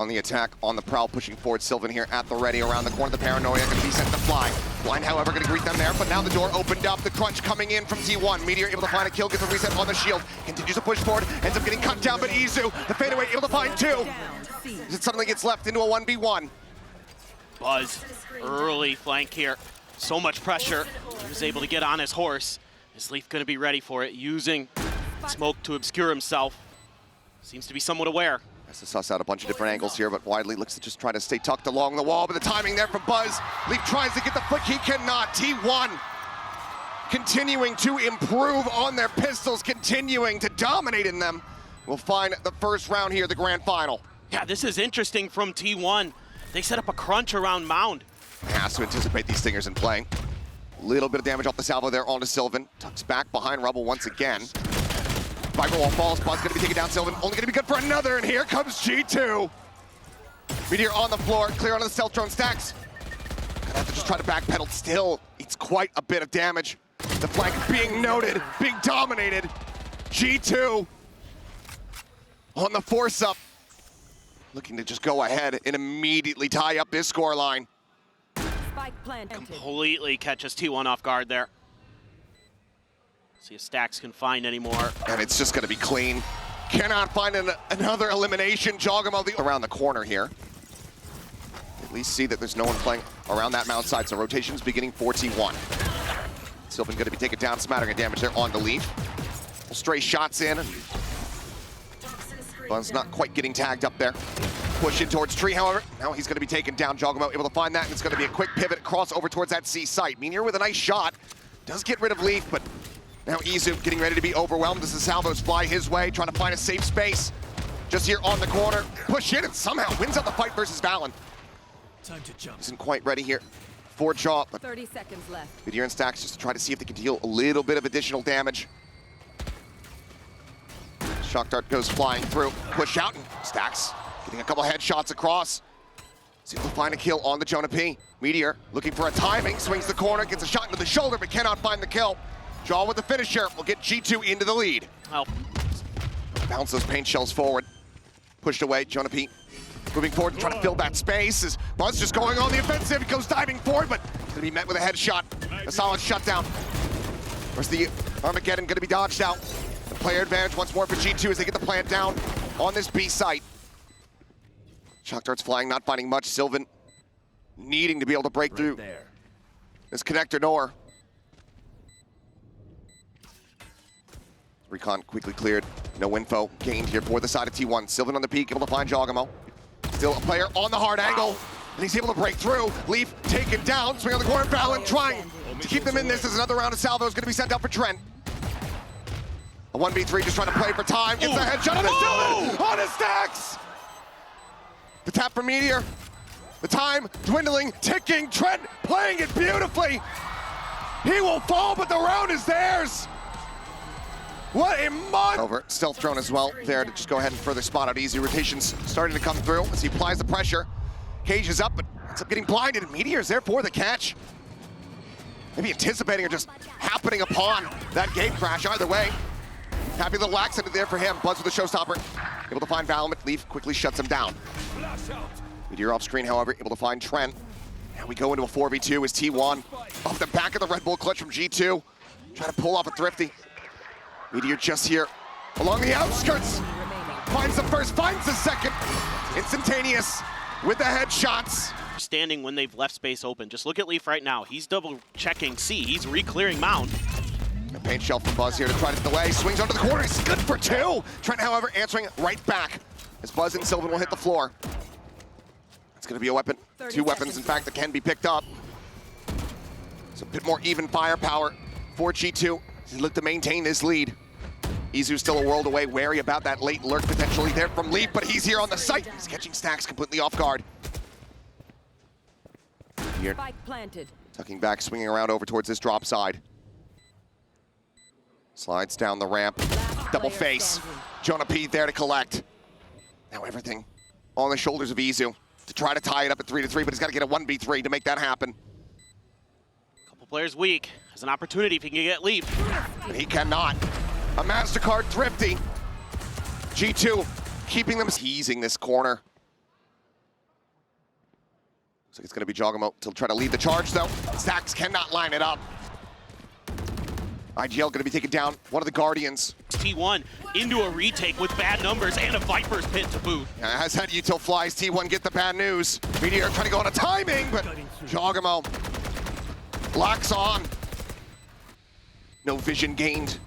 On the attack, on the prowl, pushing forward. Sylvan here at the ready, around the corner. The paranoia going to be sent to fly. Blind, however, going to greet them there, but now the door opened up. The crunch coming in from T1. Meteor able to find a kill, gets a reset on the shield. Continues to push forward, ends up getting cut down, but Izu, the fadeaway, able to find two. It suddenly gets left into a 1v1. Buzz, early flank here. So much pressure. He was able to get on his horse. Is Leaf going to be ready for it? Using smoke to obscure himself. Seems to be somewhat aware. Has to suss out a bunch of different angles here, but Widely looks to just try to stay tucked along the wall, but the timing there from Buzz. Leaf tries to get the flick, he cannot. T1 continuing to improve on their pistols, continuing to dominate in them. We'll find the first round here, the grand final. Yeah, this is interesting from T1. They set up a crunch around Mound. Has to anticipate these stingers in play. Little bit of damage off the salvo there onto Sylvan. Tucks back behind Rubble once again. Viper wall falls, Buzz gonna be taking down Sylvan. Only gonna be good for another, and here comes G2. Meteor on the floor, clear onto the stealth drone stacks. Gonna have to just try to backpedal. Still, it's quite a bit of damage. The flank being noted, being dominated. G2 on the force up. Looking to just go ahead and immediately tie up this scoreline. Completely catches T1 off guard there. See if Stacks can find anymore. And it's just going to be clean. Cannot find another elimination. Jogamo around the corner here. At least see that there's no one playing around that mount side, so rotation's beginning for T1. Sylvan going to be taken down, smattering of damage there on the Leaf. Stray shots in. Buzz not quite getting tagged up there. Push in towards Tree, however. Now he's going to be taken down. Jogamo able to find that, and it's going to be a quick pivot cross over towards that C site. Meteor with a nice shot. Does get rid of Leaf, but now Izu getting ready to be overwhelmed as the salvos fly his way, trying to find a safe space. Just here on the corner. Push in and somehow wins out the fight versus Valen. Time to jump. Isn't quite ready here for Jaw, but 30 seconds left. Meteor and Stacks just to try to see if they can deal a little bit of additional damage. Shock Dart goes flying through. Push out, and Stacks getting a couple headshots across. See if they'll find a kill on the Jonah P. Meteor looking for a timing, swings the corner, gets a shot into the shoulder, but cannot find the kill. Jaw with the finisher will get G2 into the lead. Well, bounce those paint shells forward. Pushed away, Jonah P. Moving forward and trying to fill that space as Buzz just going on the offensive, goes diving forward, but gonna be met with a headshot. A solid shutdown. Where's the Armageddon gonna be dodged out? The player advantage once more for G2 as they get the plant down on this B site. Shock darts flying, not finding much. Sylvan needing to be able to break through this connector door. Recon quickly cleared. No info gained here for the side of T1. Sylvan on the peak, able to find Jogamo. Still a player on the hard angle, and he's able to break through. Leaf taken down, swing on the corner, Valen trying to keep them in this as another round of salvos going to be sent out for Trent. A 1v3 just trying to play for time, gets a headshot on the Sylvan, on his Stacks! The tap from Meteor, the time dwindling, ticking, Trent playing it beautifully. He will fall, but the round is theirs. What a month! Over, stealth drone as well, there to just go ahead and further spot out Easy. Rotations starting to come through as he applies the pressure. Cage is up, but ends up getting blinded, and Meteor's there for the catch. Maybe anticipating or just happening upon that gate crash, either way. Happy little accident there for him. Buzz with the showstopper. Able to find Valorant. Leaf quickly shuts him down. Meteor off screen, however, able to find Trent. Now we go into a 4v2 as T1 off the back of the Red Bull clutch from G2. Trying to pull off a thrifty. Meteor just here along the outskirts. Finds the first, finds the second. Instantaneous with the headshots. Standing when they've left space open. Just look at Leaf right now. He's double checking C. He's re-clearing Mound. A paint shell from Buzz here to try to delay. Swings onto the corner. He's good for two. Trent, however, answering right back as Buzz and Sylvan will hit the floor. It's going to be a weapon. Two weapons, in fact, that can be picked up. It's a bit more even firepower for G2. They look to maintain this lead. Izu's still a world away, wary about that late lurk potentially there from Leaf, but he's here on the site. He's catching Stacks completely off guard. Here, tucking back, swinging around over towards this drop side. Slides down the ramp, double face. Jonah P there to collect. Now everything on the shoulders of Izu to try to tie it up at 3-3, but he's got to get a 1v3 to make that happen. Couple players weak. Has an opportunity if he can get Leaf. But he cannot. A MasterCard thrifty. G2 keeping them teasing this corner. Looks like it's going to be Jogamo to try to lead the charge, though. Stacks cannot line it up. IGL going to be taken down. One of the Guardians. T1 into a retake with bad numbers and a Viper's Pit to boot. Yeah, has had util flies. T1 get the bad news. Meteor trying to go on a timing, but Jogamo locks on. No vision gained.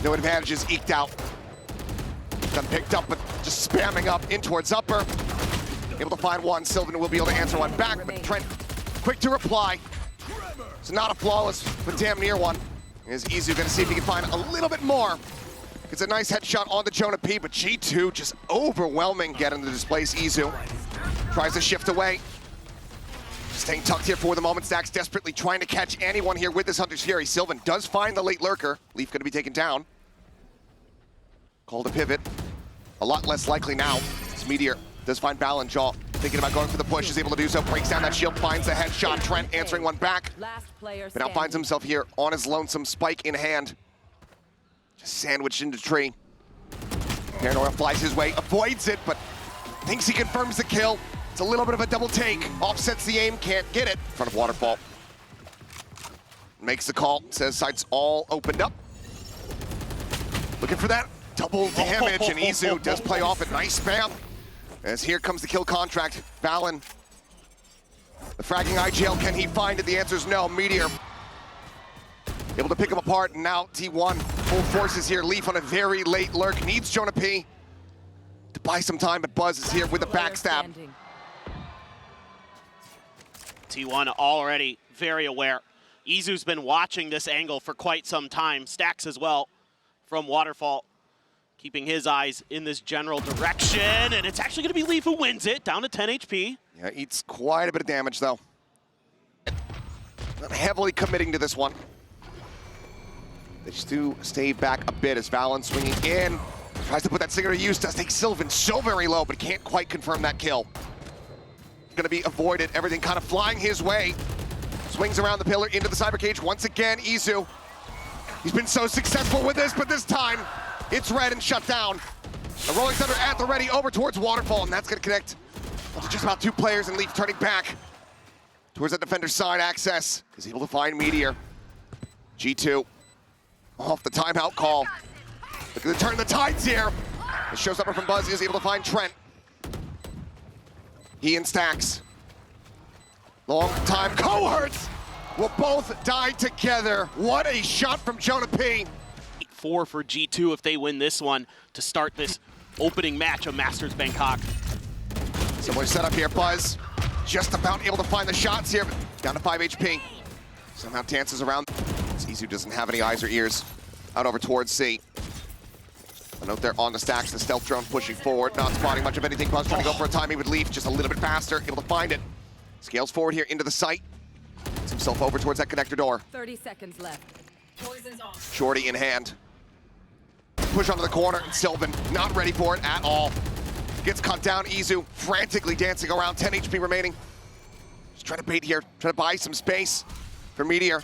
No advantages eked out. Done picked up, but just spamming up in towards upper. Able to find one. Sylvan will be able to answer one back, but Trent quick to reply. It's not a flawless, but damn near one. Is Izu going to see if he can find a little bit more. It's a nice headshot on the Jonah P, but G2 just overwhelming getting to displace Izu. Tries to shift away. Staying tucked here for the moment. Stacks desperately trying to catch anyone here with this Hunter's Fury. Sylvan does find the late lurker. Leaf going to be taken down. Call to pivot. A lot less likely now. This Meteor does find Balin Jaw. Thinking about going for the push, is able to do so. Breaks down that shield, finds the headshot. Trent answering one back. But now finds himself here on his lonesome, spike in hand. Just sandwiched into tree. Paranoia flies his way, avoids it, but thinks he confirms the kill. It's a little bit of a double take. Offsets the aim, can't get it. In front of Waterfall. Makes the call, says sights all opened up. Looking for that double damage, and Izu does play off it. Nice spam. As here comes the kill contract. Balin. The fragging IGL, can he find it? The answer is no. Meteor able to pick him apart, and now T1 full forces here. Leaf on a very late lurk. Needs Jonah P to buy some time, but Buzz is here with a backstab. T1 already very aware. Izu's been watching this angle for quite some time. Stacks as well from Waterfall, keeping his eyes in this general direction, and it's actually going to be Leaf who wins it, down to 10 HP. Yeah, eats quite a bit of damage, though. Not heavily committing to this one. They just do stay back a bit as Valin swinging in. Tries to put that Singer to use, does take Sylvan so very low, but can't quite confirm that kill. Going to be avoided, everything kind of flying his way. Swings around the pillar into the cyber cage once again. Izu, he's been so successful with this, but this time it's red and shut down. The Rolling Thunder at the ready over towards Waterfall, and that's going to connect to just about two players, and Leaf turning back towards that defender's side access. Is able to find Meteor. G2 off the timeout call. Looking to turn the tides here. The showstopper from Buzz is able to find Trent. He and Stacks. Long time cohorts will both die together. What a shot from Jonah P. 4 for G2 if they win this one to start this opening match of Masters Bangkok. Similar setup here, Buzz. Just about able to find the shots here, but down to 5 HP. Somehow dances around. Izu doesn't have any eyes or ears. Out over towards C. A note there on the Stacks, the stealth drone pushing forward, not spotting much of anything. Buzz trying to go for a timing with Leaf, just a little bit faster, able to find it. Scales forward here into the site. Gets himself over towards that connector door. 30 seconds left. Poison's off. Shorty in hand. Push onto the corner, and Sylvan not ready for it at all. Gets cut down, Izu frantically dancing around, 10 HP remaining. Just trying to bait here, trying to buy some space for Meteor.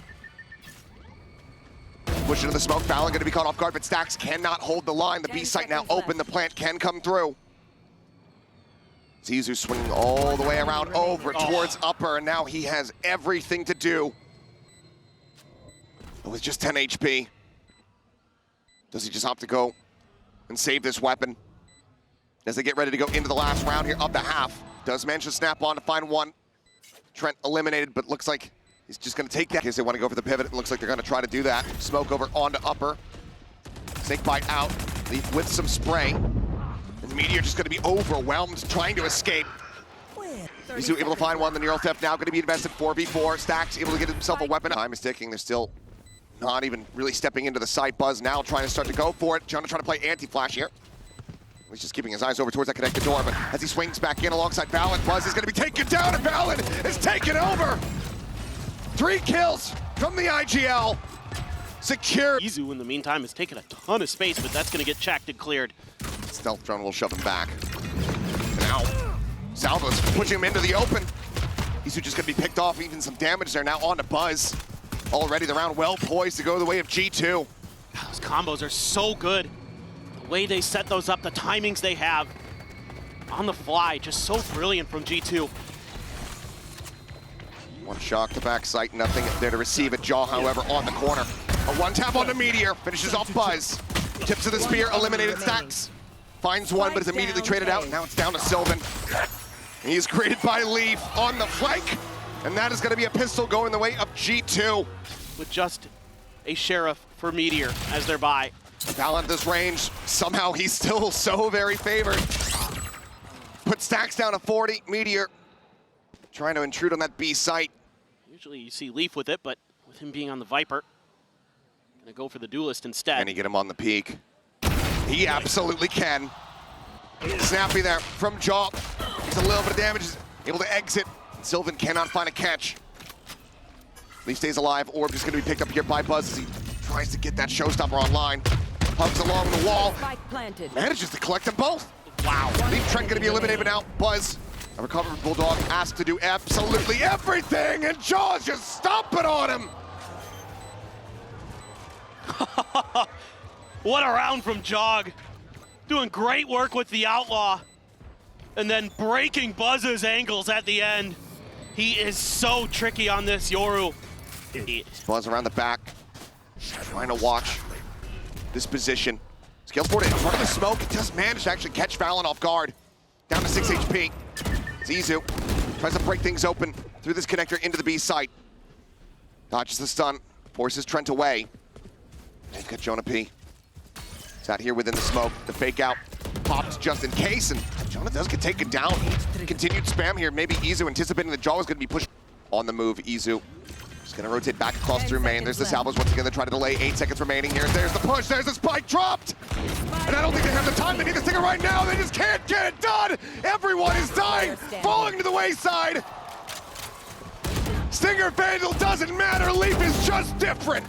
Push into the smoke, Fallon going to be caught off guard, but Stacks cannot hold the line. The B site now open, the plant can come through. Izu swinging all the way around over towards upper, and now he has everything to do. With just 10 HP. Does he just opt to go and save this weapon as they get ready to go into the last round here of the half? Does manage to snap on to find one. Trent eliminated, but looks like he's just going to take that because they want to go for the pivot. It looks like they're going to try to do that. Smoke over onto upper. Snake bite out. Leaf with some spray. And the Meteor just going to be overwhelmed trying to escape. Izu able to find one. The neural theft now going to be invested 4v4. Stacks able to get himself a weapon. Time is ticking. They're still not even really stepping into the site. Buzz now trying to start to go for it. Jonah trying to play anti-flash here. He's just keeping his eyes over towards that connected door, but as he swings back in alongside Valin, Buzz is going to be taken down, and Valin is taken over. 3 kills from the IGL. Secure. Izu, in the meantime, has taken a ton of space, but that's going to get checked and cleared. Stealth drone will shove him back. Now, Salvo's pushing him into the open. Izu just going to be picked off, even some damage there now on to Buzz. Already the round well poised to go the way of G2. Those combos are so good. The way they set those up, the timings they have. on the fly, just so brilliant from G2. One shock to back sight, nothing there to receive it. Jaw, however, on the corner. A one tap on the Meteor, finishes off Buzz. Tips of the spear, eliminated Stacks. Finds one, but is immediately traded out. Now it's down to Sylvan. He's greeted by Leaf on the flank, and that is going to be a pistol going the way of G2. With just a Sheriff for Meteor as their buy. Val at this range, somehow he's still so very favored. Put Stacks down to 40, Meteor trying to intrude on that B site. Usually you see Leaf with it, but with him being on the Viper, gonna go for the Duelist instead. Can he get him on the peak? He absolutely can. Snappy there from Jaw. It's a little bit of damage, he's able to exit. Sylvan cannot find a catch. Leaf stays alive. Orb is gonna be picked up here by Buzz as he tries to get that showstopper online. Hugs along the wall. Manages to collect them both. Wow. Leaf Trent gonna be eliminated, but now Buzz, a recovered Bulldog, asked to do absolutely everything, and Jaw's just stomping on him. What a round from Jog. Doing great work with the Outlaw. And then breaking Buzz's angles at the end. He is so tricky on this Yoru. Buzz around the back, trying to watch this position. Scales forward in front of the smoke. It does manage to actually catch Valen off guard. Down to 6 HP. Zizu tries to break things open through this connector into the B site. Dodges the stun, forces Trent away. And he's got Jonah P. He's out here within the smoke. The fake out pops just in case, and Jonah does get taken down. Continued spam here. Maybe Izu anticipating that Jaw was going to be pushed on the move. Izu just going to rotate back across through main. There's the salvos once again. They try to delay. 8 seconds remaining here. There's the push. There's the spike dropped. And I don't think they have the time. They need the stinger right now. They just can't get it done. Everyone is dying, falling to the wayside. Stinger Vandal doesn't matter. Leaf is just different.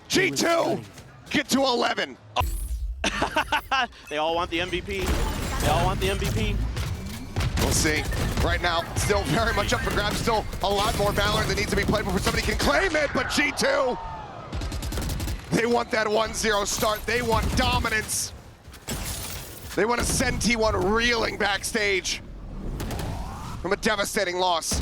G2 get to 11. They all want the MVP. They all want the MVP. We'll see. Right now, still very much up for grabs. Still a lot more Valorant that needs to be played before somebody can claim it, but G2, they want that 1-0 start. They want dominance. They want to send T1 reeling backstage from a devastating loss.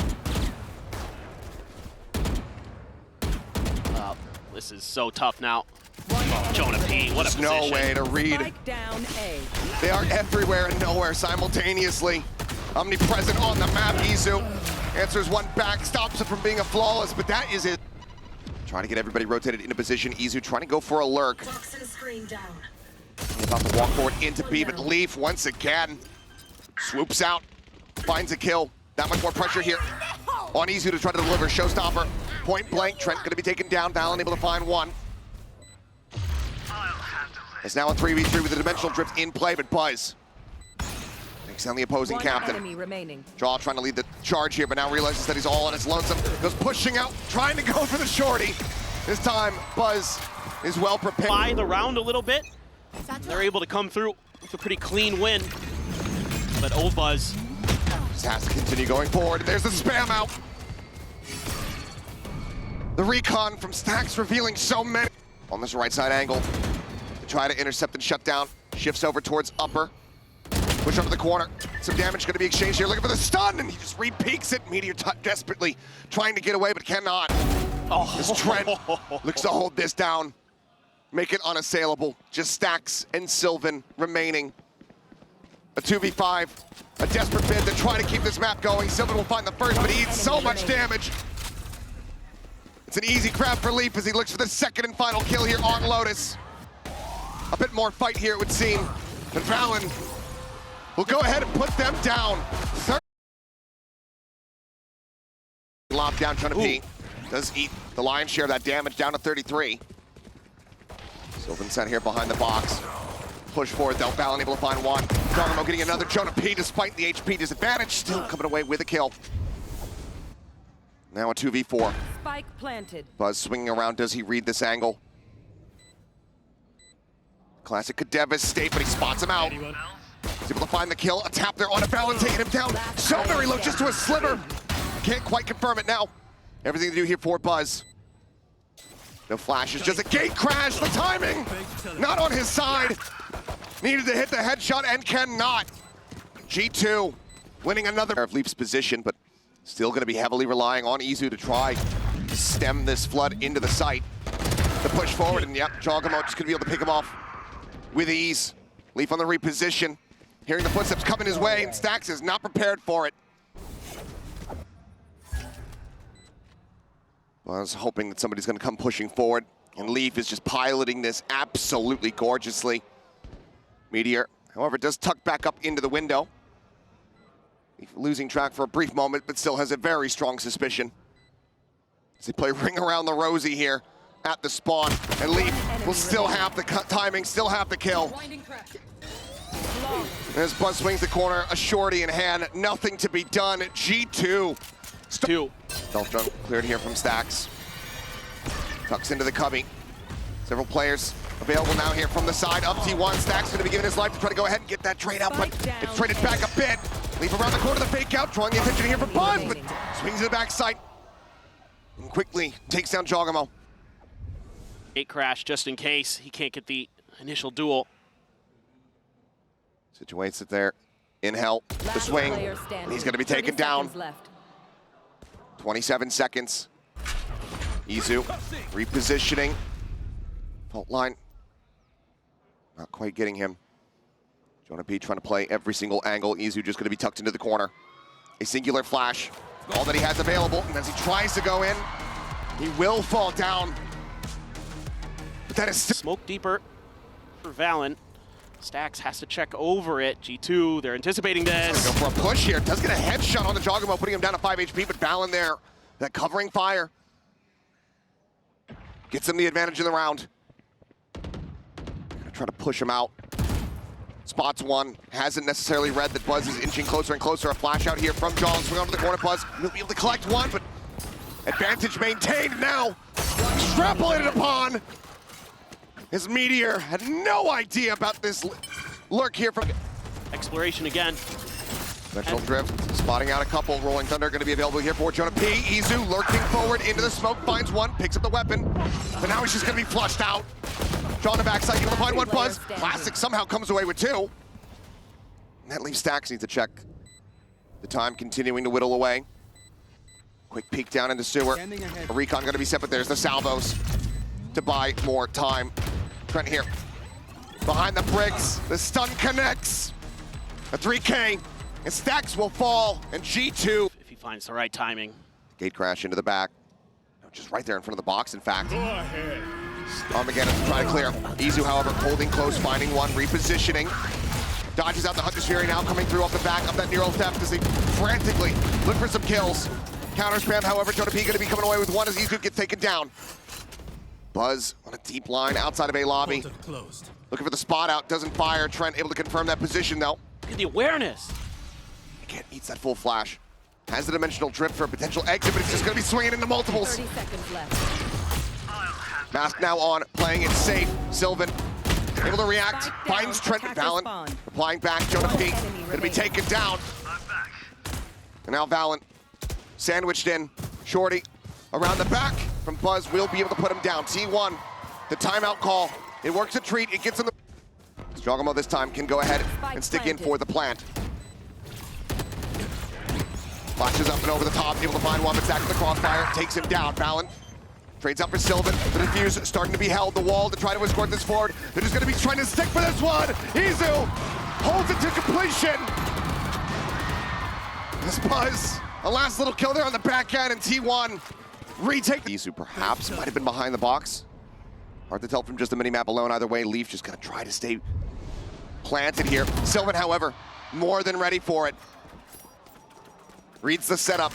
This is so tough now. Oh, Jonah P, what a position. There's no way to read. They are everywhere and nowhere simultaneously. Omnipresent on the map. Izu answers one back, stops it from being a flawless, but that is it. Trying to get everybody rotated into position. Izu trying to go for a lurk. About to walk forward into B, but Leaf once again swoops out, finds a kill. That much more pressure here on Izu to try to deliver showstopper. Point blank, Trent gonna be taken down. Valen able to find one. It's now a 3v3 with the dimensional drift in play, but Buzz takes down the opposing captain. Jaw trying to lead the charge here, but now realizes that he's all on his lonesome. Goes pushing out, trying to go for the shorty. This time, Buzz is well prepared. By the round a little bit, they're able to come through with a pretty clean win. But old Buzz just has to continue going forward. There's the spam out. The recon from Stacks revealing so many. On this right side angle, to try to intercept and shut down. Shifts over towards upper. Push over the corner. Some damage gonna be exchanged here. Looking for the stun, and he just re-peeks it. Meteor desperately trying to get away, but cannot. Oh. This Trent looks to hold this down. Make it unassailable. Just Stacks and Sylvan remaining. A 2v5. A desperate bid to try to keep this map going. Sylvan will find the first, but he eats so much damage. It's an easy grab for Leaf as he looks for the second and final kill here on Lotus. A bit more fight here, it would seem. But Valen will go ahead and put them down. Lockdown, Jonah P does eat the lion's share of that damage, down to 33. Sylvan sent here behind the box. Push forward though, Valen able to find one. Dogamo getting another Jonah P despite the HP disadvantage, still coming away with a kill. Now a 2v4. Spike planted. Buzz swinging around, does he read this angle? Classic could devastate, but he spots him out. He's able to find the kill, a tap there on a Valen, taking him down so very low, just to a sliver. Can't quite confirm it now. Everything to do here for Buzz. No flashes, just a gate crash, the timing, not on his side. Needed to hit the headshot and cannot. G2 winning another of Leaf's position, but still going to be heavily relying on Izu to try to stem this flood into the site. To push forward, and yep, Jogamo just going to be able to pick him off with ease. Leaf on the reposition. Hearing the footsteps coming his way, and Stax is not prepared for it. Well, I was hoping that somebody's going to come pushing forward, and Leaf is just piloting this absolutely gorgeously. Meteor, however, does tuck back up into the window. Leaf losing track for a brief moment, but still has a very strong suspicion. As they play Ring Around the Rosie here at the spawn, and Leaf will still have the timing, still have the kill. As Buzz swings the corner, a shorty in hand, nothing to be done. G2. Stealth drone cleared here from Stax. Tucks into the cubby. Several players available now here from the side. Up T1, Stax going to be giving his life to try to go ahead and get that trade out, but it's traded back a bit. Leaf around the corner, the fake out, drawing the attention here from Buzz, but swings to the backside. And quickly takes down Jogamo. Gate crash just in case he can't get the initial duel. Situates it there. In hell, the swing. He's going to be taken down. 27 seconds. Izu repositioning. Fault line. Not quite getting him. Jonah P trying to play every single angle. Izu just going to be tucked into the corner. A singular flash. All that he has available. And as he tries to go in, he will fall down. But that is Smoke deeper for Valen. Stax has to check over it. G2, they're anticipating this. Go for a push here. Does get a headshot on the Jogamo, putting him down to 5 HP, but Valen there, that covering fire, gets him the advantage in the round. Gonna try to push him out. Spots one, hasn't necessarily read that Buzz is inching closer and closer. A flash out here from John, swing onto the corner. Buzz will be able to collect one, but advantage maintained now. Extrapolated upon. His Meteor had no idea about this lurk here from... Exploration again. Dimensional drift, spotting out a couple. Rolling Thunder going to be available here for Jonah P. Izu lurking forward into the smoke, finds one, picks up the weapon. But now he's just going to be flushed out. Drawn the backside, able to find one. Buzz. Classic somehow comes away with two. And that leaves Stax needs to check the time, continuing to whittle away. Quick peek down into sewer. A recon going to be set, but there's the salvos to buy more time. Trent here. Behind the bricks, the stun connects. A 3K, and Stax will fall, and G2. If he finds the right timing. Gate crash into the back. Just right there in front of the box, in fact. Armageddon trying to clear. Izu, however, holding close, finding one, repositioning. Dodges out the Hunter's Fury now, coming through off the back of that Neural Theft as they frantically look for some kills. Counter spam, however, Jonah P going to be coming away with one as Izu gets taken down. Buzz on a deep line outside of A lobby. Looking for the spot out, doesn't fire. Trent able to confirm that position though. Look at the awareness. Again, eats that full flash. Has the dimensional drift for a potential exit, but it's just going to be swinging into multiples. 30 seconds left. Mask now on, playing it safe. Sylvan able to react, finds Trent and Valen. Replying back, Jonah P going to be taken down. And now Valen sandwiched in. Shorty around the back from Buzz will be able to put him down. T1, the timeout call. It works a treat, it gets in the... Jogamo this time can go ahead and stick in for the plant. Flashes up and over the top, able to find one, but Stax with the crossfire, takes him down. Valen trades up for Sylvan. The defuse starting to be held, the wall to try to escort this forward. They're just gonna be trying to stick for this one. Izu holds it to completion. This Buzz, a last little kill there on the back end, and T1 retake. Izu perhaps might have been behind the box. Hard to tell from just the minimap alone. Either way, Leaf just gonna try to stay planted here. Sylvan, however, more than ready for it. Reads the setup.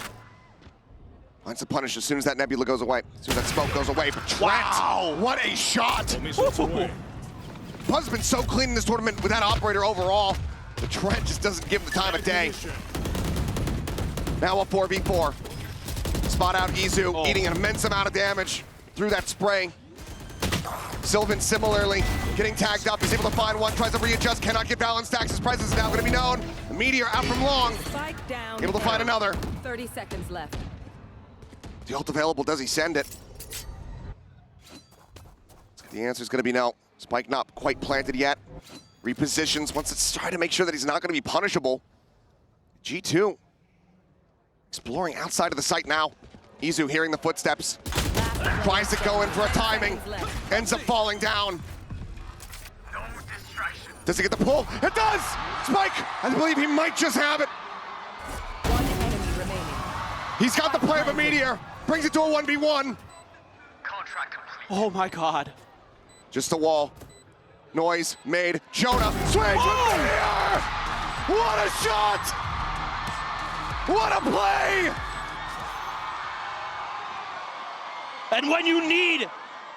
Finds the punish as soon as that nebula goes away. As soon as that smoke goes away. But Trent, wow, what a shot! Buzz has been so clean in this tournament with that operator overall. But Trent just doesn't give him the time of day. Now a 4v4. Spot out Izu, eating an immense amount of damage through that spray. Sylvan similarly getting tagged up. He's able to find one, tries to readjust, cannot get Valen. Stax' presence is now going to be known. The Meteor out from long. Spike down. Able to find another. 30 seconds left. The ult available, does he send it? The answer is going to be no. Spike not quite planted yet. Repositions, wants to try to make sure that he's not going to be punishable. G2 exploring outside of the site now. Izu hearing the footsteps. Tries to go in for a timing. Ends up falling down. Does he get the pull? It does! Spike! I believe he might just have it. One enemy remaining. He's got the play of a meteor. Brings it to a 1v1. Oh my god. Just a wall. Noise made. Jonah swings with meteor! What a shot! What a play! And when you need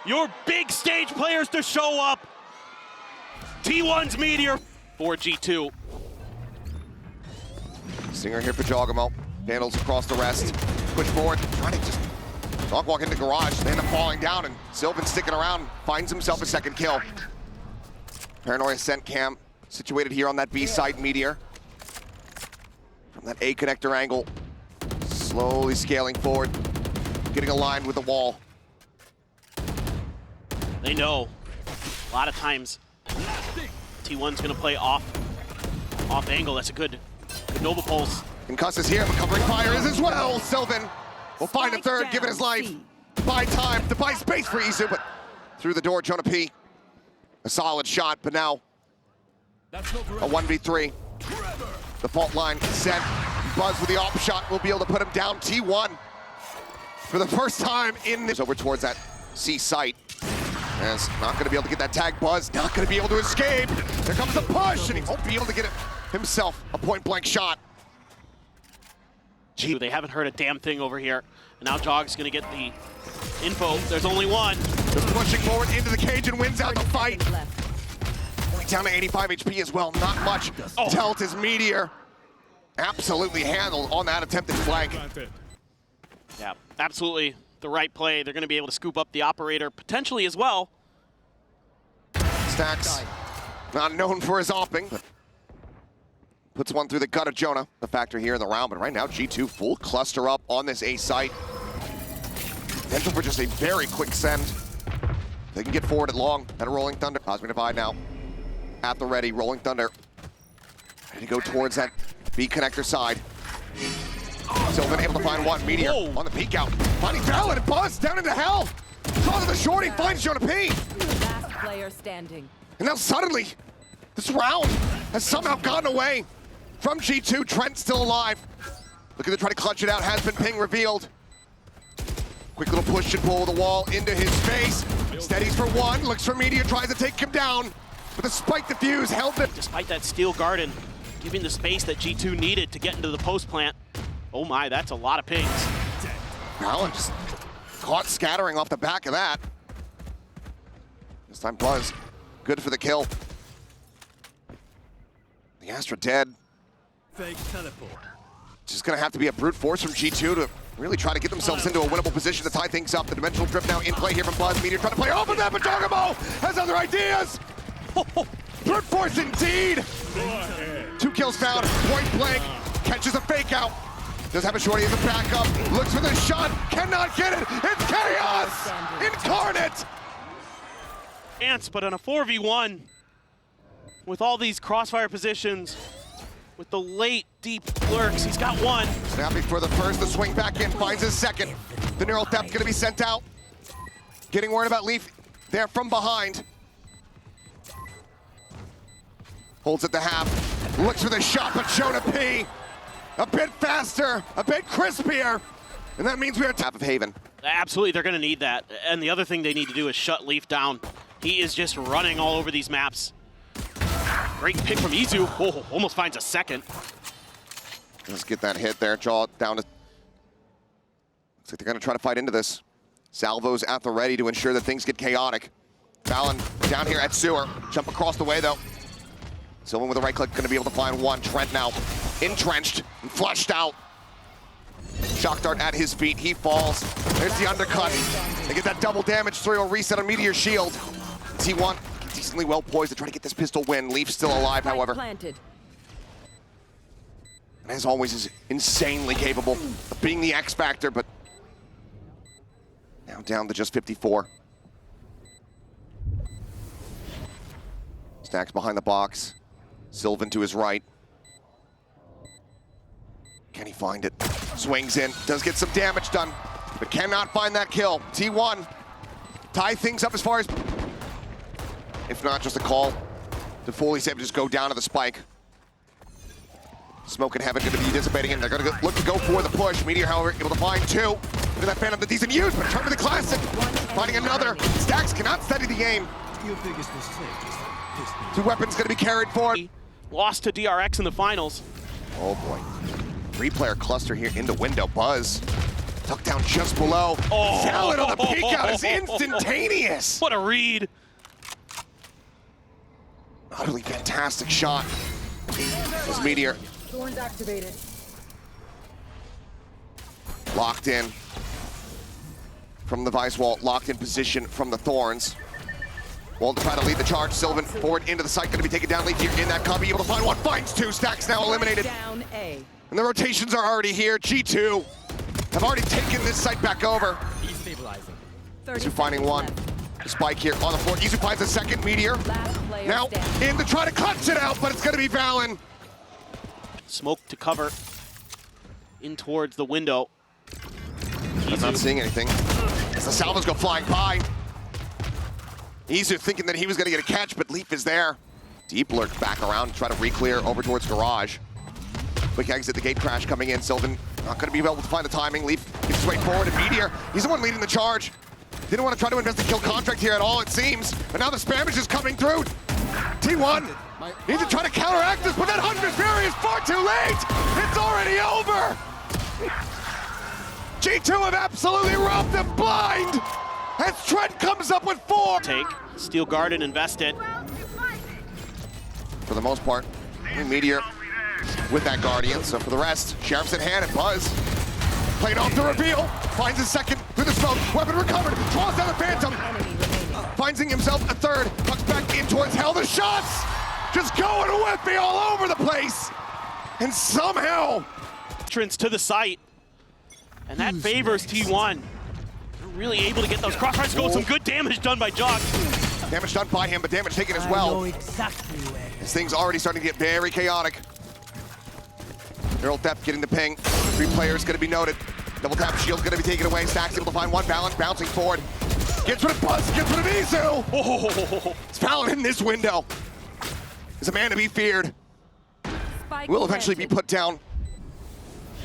your big stage players to show up, T1's Meteor for G2. Singer here for Jogamo. Vandals across the rest. Push forward. Trying to just dog walk into garage. They end up falling down, and Sylvan sticking around. Finds himself a second kill. Paranoia sent cam situated here on that B side meteor. From that A connector angle. Slowly scaling forward. Getting aligned with the wall. They know a lot of times T1's gonna play off angle. That's a good Nova Pulse. Concuss is here, but covering fire is as well. Sylvan will find a third, give it his life. To buy time, to buy space for Izu, but through the door, Jonah P. A solid shot, but now a 1v3. The fault line set. Buzz with the op shot will be able to put him down. T1 for the first time in this over towards that C site. As not going to be able to get that tag. Buzz not going to be able to escape. There comes the push, and he won't be able to get it himself. A point-blank shot. Gee, they haven't heard a damn thing over here. And now Jog's going to get the info. There's only one. They're pushing forward into the cage and wins out the fight. Seconds left. Only down to 85 HP as well. Not much. Dealt his meteor. Absolutely handled on that attempted flank. Yeah, absolutely the right play. They're going to be able to scoop up the operator potentially as well. Stacks, not known for his opping, but puts one through the gut of Jonah, the factor here in the round. But right now, G2 full cluster up on this A site. Potential for just a very quick send. They can get forward at long at a Rolling Thunder. Cosmic Divide now at the ready. Rolling Thunder ready to go towards that B connector side. Sylvan able to find one. Meteor on the peek out. Finding Valorant and Buzz down into hell. Draws to the shorty, finds Jonah P. Last player standing. And now suddenly, this round has somehow gotten away from G2. Trent still alive. Looking to try to clutch it out. Has been ping revealed. Quick little push and pull the wall into his face. Steadies for one. Looks for Meteor. Tries to take him down. But the spike defuse held it. Despite that steel garden, giving the space that G2 needed to get into the post plant. Oh my, that's a lot of pings. Allen just caught scattering off the back of that. This time Buzz, good for the kill. The Astra dead. Fake teleport. Just gonna have to be a brute force from G2 to really try to get themselves into a winnable position to tie things up. The dimensional drift now in play here from Buzz. Meteor trying to play off of that, but Jogamo has other ideas. Brute force indeed. 2 kills found, point blank, catches a fake out. Does have a shorty as a backup, looks for the shot, cannot get it. It's chaos incarnate. Ants, but on a 4v1, with all these crossfire positions, with the late deep lurks, he's got one. Snapping for the first, the swing back in, finds his second. The neural depth gonna be sent out. Getting worried about Leaf there from behind. Holds at the half, looks for the shot, but Jonah P. A bit faster, a bit crispier, and that means we are top of Haven. Absolutely, they're going to need that. And the other thing they need to do is shut Leaf down. He is just running all over these maps. Great pick from Izu. Oh, almost finds a second. Let's get that hit there, jaw down to... Looks like they're going to try to fight into this. Salvo's at the ready to ensure that things get chaotic. Fallon down here at Sewer. Jump across the way, though. Sylvan with a right click, going to be able to find one. Trent now entrenched and flushed out. Shock dart at his feet, he falls. There's the undercut. They get that double damage through a reset on Meteor shield. T1 decently well poised to try to get this pistol win. Leaf still alive, however. Planted. And as always, is insanely capable of being the X factor, but now down to just 54. Stacks behind the box. Sylvan to his right. Can he find it? Swings in, does get some damage done, but cannot find that kill. T1 tie things up as far as, if not just a call to fully save, just go down to the spike. Smoke and Heaven going to be dissipating, and they're going to look to go for the push. Meteor, however, able to find two. Look at that Phantom, the decent use, but turn to the classic. Finding another. Stacks cannot steady the aim. Your biggest mistake is that Two weapons going to be carried forward. Lost to DRX in the finals. Oh boy. Three-player cluster here into window. Buzz tucked down just below. Oh. Talent on the peek out is instantaneous. What a read. Utterly fantastic shot. This Meteor. Thorns activated. Locked in from the Vice Wall, locked in position from the Thorns. Wall to try to lead the charge. Sylvan forward into the site, going to be taken down. Leaf here in that cubby, able to find one, finds two. Stacks now eliminated. Down A. And the rotations are already here. G2 have already taken this site back over. destabilizing. Isu finding one. The spike here on the floor. Isu finds a second Meteor. Last player Now standing. in to try to clutch it out, but it's going to be Valen. Smoke to cover in towards the window. He's not seeing anything. As the salvos go flying by. Isu thinking that he was going to get a catch, but Leaf is there. Deep lurk back around to try to re-clear over towards Garage. Quick exit, the gate crash coming in. Sylvan not going to be able to find the timing. Leaf gets straight forward, and Meteor, he's the one leading the charge. Didn't want to try to invest the kill contract here at all, it seems. But now the spammage is coming through. T1 needs to try to counteract this, but that Hunter's Fury is far too late. It's already over. G2 have absolutely robbed them blind. As Trent comes up with 4. Take, Steel Garden invested. For the most part, Meteor with that Guardian. So for the rest, Sheriff's in hand and Buzz. Playing off the reveal, finds a second through the smoke, weapon recovered, draws down the Phantom. Enemy remaining. Finds himself a third, tucks back in towards Hell. The shots just going whippy all over the place. And somehow, Entrance to the site. And that favors T1. They're really able to get those crossfires going. Some good damage done by Jock. damage done by him, but damage taken as well. exactly where. This thing's already starting to get very chaotic. Neural Depth getting the ping. 3 players going to be noted. Double tap shield's going to be taken away. Stacks able to find one. Balance bouncing forward. Gets rid of Buzz, gets rid of Isu. Oh. It's Fallon in this window. Is a man to be feared. Spike Will eventually be planted. put down.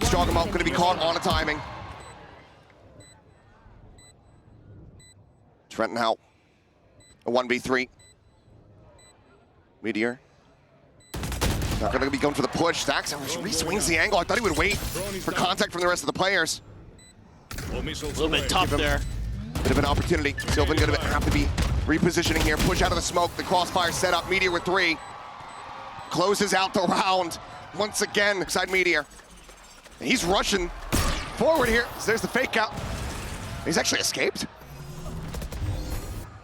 Strongamo going to be caught on a timing. Trent now. A 1v3. Meteor. Not going to be going for the push. Stacks re-swings the angle. I thought he would wait for contact from the rest of the players. A little bit tough there. Bit of an opportunity. Sylvan going to have to be repositioning here. Push out of the smoke. The crossfire set up. Meteor with 3. Closes out the round. Once again, side Meteor. And he's rushing forward here. So there's the fake out. He's actually escaped.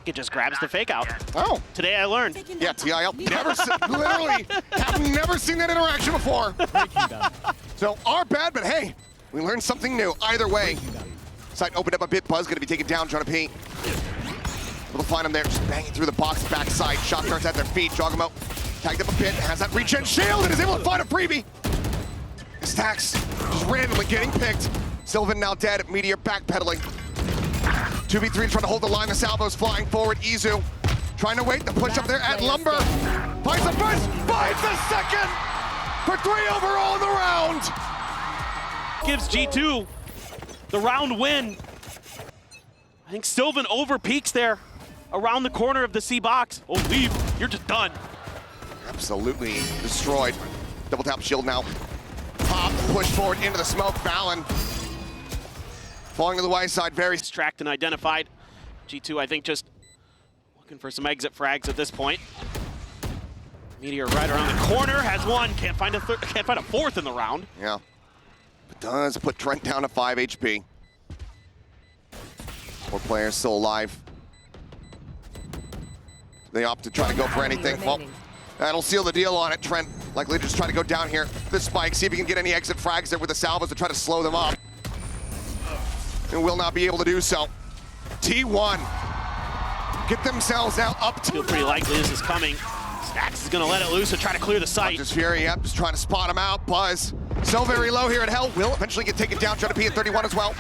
It just grabs the fake out. Oh. Today I learned. Yeah, TIL. Literally have never seen that interaction before. So our bad, but hey, we learned something new. Either way, site opened up a bit. Buzz going to be taken down, trying to pee. We'll find him there, just banging through the box backside. Shot starts at their feet. Jogamo tagged up a bit, has that regen shield, and is able to find a freebie. Stacks just randomly getting picked. Sylvan now dead. Meteor backpedaling. 2v3 trying to hold the line. The salvos flying forward. Isu trying to wait the push up there at Lumber. Finds the first, finds the second for 3 overall in the round. Gives G2 the round win. I think Sylvan over peaks there around the corner of the C box. Oh, leave. You're just done. Absolutely destroyed. Double tap shield now. Pop, push forward into the smoke. Fallon falling to the Y side. Very Tracked and identified. G2, I think, just looking for some exit frags at this point. Meteor right around the corner, has one. Can't find a fourth in the round. Yeah. But does put Trent down to 5 HP. 4 players still alive. They opt to try to go for anything. Well, that'll seal the deal on it. Trent likely to just try to go down here. The spike, see if he can get any exit frags there with the salvos to try to slow them up. And will not be able to do so. T1 get themselves now up to. Feel pretty likely this is coming. Stacks is gonna let it loose and try to clear the site. Just Fury, yep, just trying to spot him out. Buzz So very low here at Hell. Will eventually get taken down. Trying to be at 31 as well.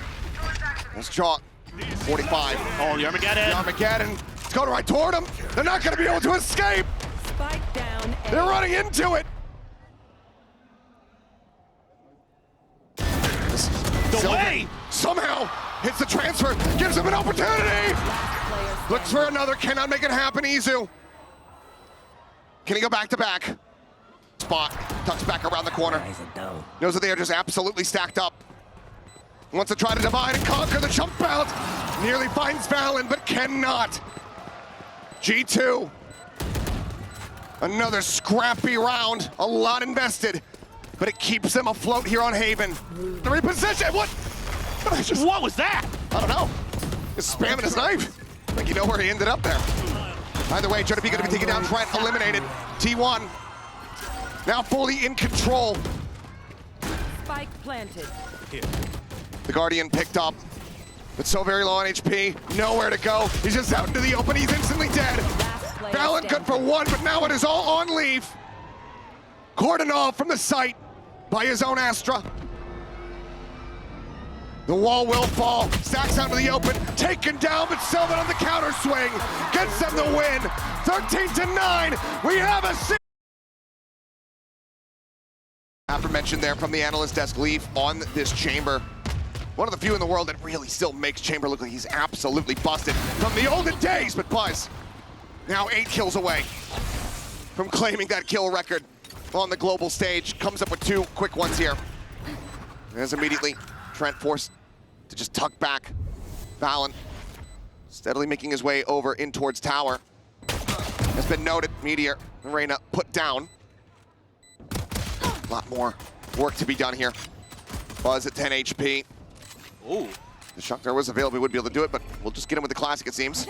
That's Chalk. 45. Oh, the Armageddon. The Armageddon. It's going right toward him. They're not going to be able to escape. Spike down. A. They're running into it. The way! Somehow hits the transfer. Gives him an opportunity. Last player Looks for another. Cannot make it happen. Izu. Can he go back to back? Spot. Tucks back around the corner. Knows that they are just absolutely stacked up. Wants to try to divide and conquer the jump out. Nearly finds Valen, but cannot. G2. Another scrappy round. A lot invested, but it keeps them afloat here on Haven. The reposition. What? What was that? I don't know. Just spamming his knife. Like you know where he ended up there. Either way, JP going to be taken down. Trent eliminated. T1 now fully in control. Spike planted. The Guardian picked up, but so very low on HP. Nowhere to go. He's just out into the open. He's instantly dead. Last player Valen good for one, but now it is all on Leaf. Cordoned off from the site by his own Astra. The wall will fall. Stacks out to the open. Taken down, but Sylvan on the counter swing. Gets them the win. 13-9. We have a aforementioned there from the analyst desk. Leaf on this chamber. One of the few in the world that really still makes Chamber look like he's absolutely busted from the olden days, but Buzz now 8 kills away from claiming that kill record on the global stage. Comes up with 2 quick ones here. As immediately Trent forced to just tuck back. Valen steadily making his way over in towards tower. Has been noted. Meteor and Reyna put down. A lot more work to be done here. Buzz at 10 HP. Ooh. The shock there was available, he would be able to do it, but we'll just get him with the classic, it seems.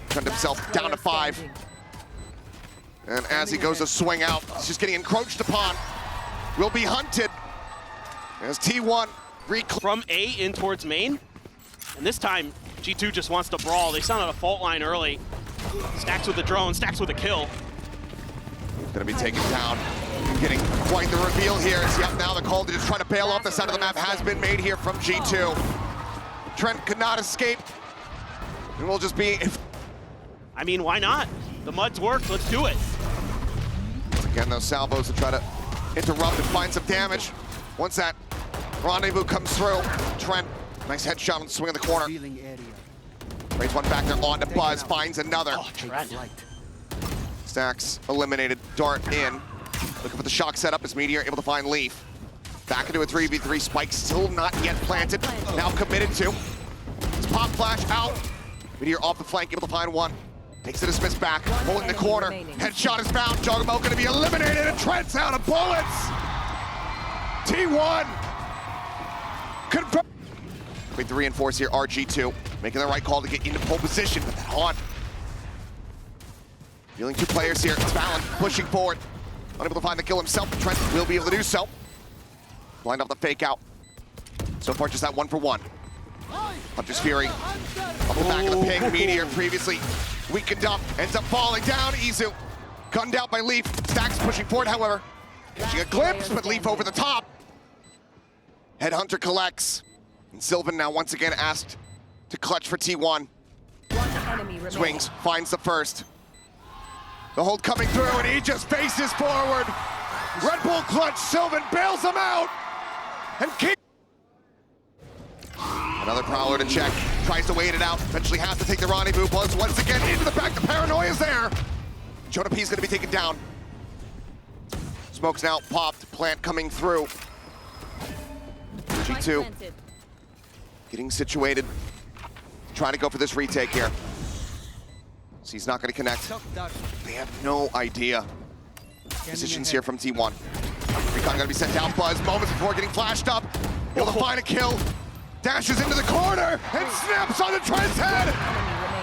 Turned himself down to 5. And as he goes to swing out, he's just getting encroached upon. Will be hunted. As T1 from A in towards main. And this time, G2 just wants to brawl. They sounded a fault line early. Stacks with the drone, stacks with a kill. Gonna be taken down. Getting quite the reveal here. Yep, now the call to just try to bail off the side of the map has been made here from G2. Trent could not escape. And we'll just be... I mean, why not? The mud's worked, let's do it. Again, those salvos to try to interrupt and find some damage. Once that rendezvous comes through, Trent, nice headshot on the swing of the corner. Raise one back there onto Buzz, finds another. Oh, Trent. Stacks eliminated, dart in. Looking for the shock setup as Meteor able to find Leaf. Back into a 3v3, Spike still not yet planted, now committed to. It's pop flash out. Meteor off the flank, able to find one. Takes the dismiss back, holding the corner. Headshot is found, Jogamo gonna be eliminated, and Trent's out of bullets! T1! Confirm. With the reinforce here, RG2, making the right call to get into pole position with that haunt. Dealing 2 players here, it's Valen pushing forward. Unable to find the kill himself, Trent will be able to do so. Blind off the fake out. So far, just that 1-for-1. Hunter's Fury, off the back of the ping. Meteor previously weakened up, ends up falling down. Izu, gunned out by Leaf. Stacks pushing forward, however. Catching a glimpse, but Leaf over the top. Headhunter collects. And Sylvan now once again asked to clutch for T1. Swings, finds the first. The hold coming through, and he just faces forward. Red Bull clutch, Sylvan bails him out. And keep. Another Prowler to check, tries to wait it out, eventually has to take the rendezvous. Buzz once again into the back, the paranoia's there. Jonah P's gonna be taken down. Smoke's now popped, plant coming through. G2 getting situated, trying to go for this retake here. So he's not gonna connect. They have no idea. Positions here from T1. Recon gonna be sent out, Buzz, moments before getting flashed up. Able to find a kill. Dashes into the corner and snaps on the Trent's head.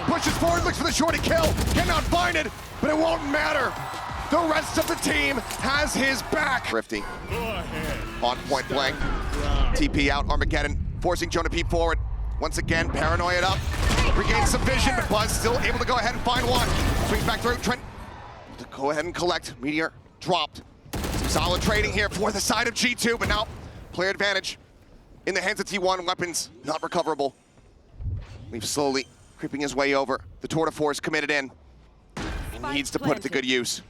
Pushes forward, looks for the shorty kill. Cannot find it, but it won't matter. The rest of the team has his back. Thrifty on point blank. TP out, Armageddon forcing Jonah P forward. Once again, paranoia up. Regains some vision, but Buzz still able to go ahead and find one. Swings back through, Trent to go ahead and collect. Meteor dropped. Solid trading here for the side of G2, but now player advantage in the hands of T1. Weapons not recoverable. Leaf slowly creeping his way over. The tour de force committed in. He needs to put it to good use.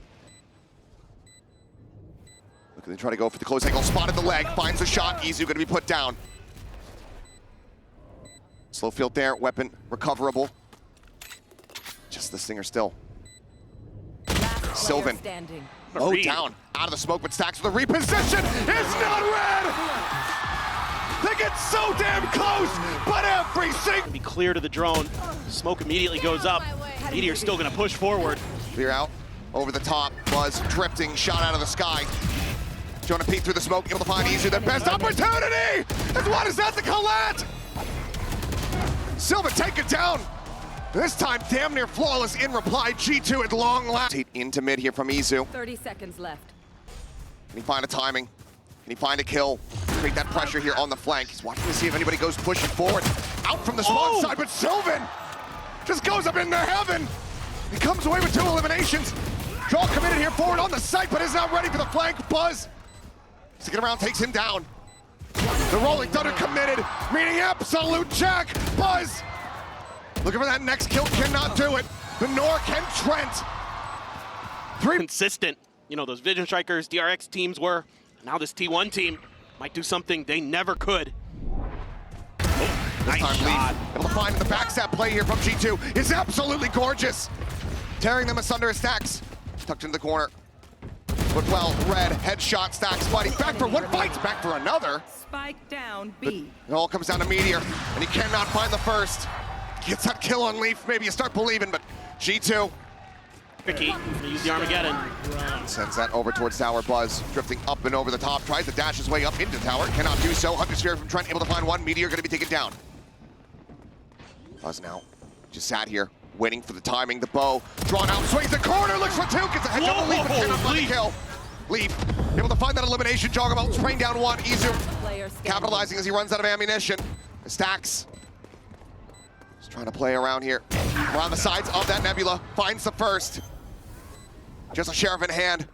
Look, they try to go for the close angle. Spotted the leg, finds the shot. Izu going to be put down. Slow field there, weapon recoverable. Just the Stinger still. Sylvan, low down, out of the smoke, but Stacks with a reposition. It's not red! They get so damn close, but every single... Be clear to the drone. Smoke immediately goes up. Meteor's still gonna push forward. Clear out, over the top, Buzz drifting, shot out of the sky. Jonah Pete through the smoke, able to find Izu, the best opportunity! And what is that, the Colette? Sylvan take it down. This time, damn near flawless in reply. G2 at long last. Into mid here from Izu. 30 seconds left. Can he find a timing? Can he find a kill? Create that pressure here on the flank. He's watching to see if anybody goes pushing forward. Out from the spawn side, but Sylvan just goes up into heaven. He comes away with 2 eliminations. Draw committed here forward on the site, but is not ready for the flank. Buzz sticking around, takes him down. The Rolling Thunder committed, meaning absolute jack. Buzz looking for that next kill, cannot do it. The Nork and Trent. Consistent. You know, those Vision Strikers, DRX teams were. Now this T1 team might do something they never could. This time Leaf able to find the backstab play here from G2 is absolutely gorgeous. Tearing them asunder as Stacks. Tucked into the corner. But well, red, headshot, Stacks fighting back for one, fights back for another. Spike down, B. It all comes down to Meteor, and he cannot find the first. Gets that kill on Leaf, maybe you start believing, but G2. Tricky, use the Armageddon. Sends that over towards tower. Buzz drifting up and over the top, tries to dash his way up into tower, cannot do so. Hunter Sphere from Trent able to find one. Meteor gonna be taken down. Buzz now just sat here, waiting for the timing. The bow drawn out, swings the corner, looks for 2, gets a headshot on Leaf, but cannot find the kill. Leaf able to find that elimination. Joggerbolt spraying down 1. Izu capitalizing as he runs out of ammunition. Stacks just trying to play around here, around the sides of that nebula. Finds the first. Just a sheriff in hand.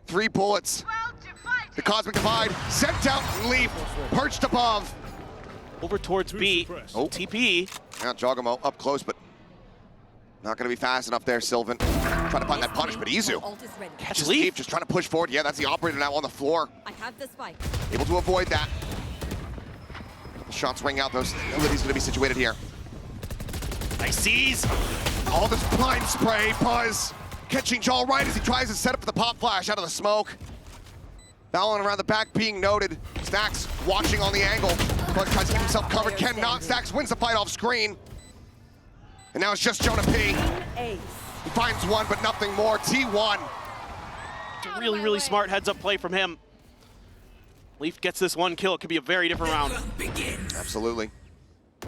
3 bullets. The Cosmic Divide sent out. Leaf perched above. Over towards B. Oh, TP. Yeah, Joggermo up close, but not going to be fast enough there. Sylvan trying to find that punish, but Izu catches Leaf, just trying to push forward. Yeah, that's the operator now on the floor. I have the spike. Able to avoid that. The shots ring out, though. Lily's going to be situated here. Nice seize. All this blind spray, Buzz catching Jaw right as he tries to set up for the pop flash out of the smoke. Valorant around the back being noted. Stacks watching on the angle, but tries to keep himself covered. Cannot. Stacks wins the fight off screen. And now it's just Jonah P. He finds one, but nothing more. T1. Really, really smart heads-up play from him. Leaf gets this 1 kill. It could be a very different round. Absolutely.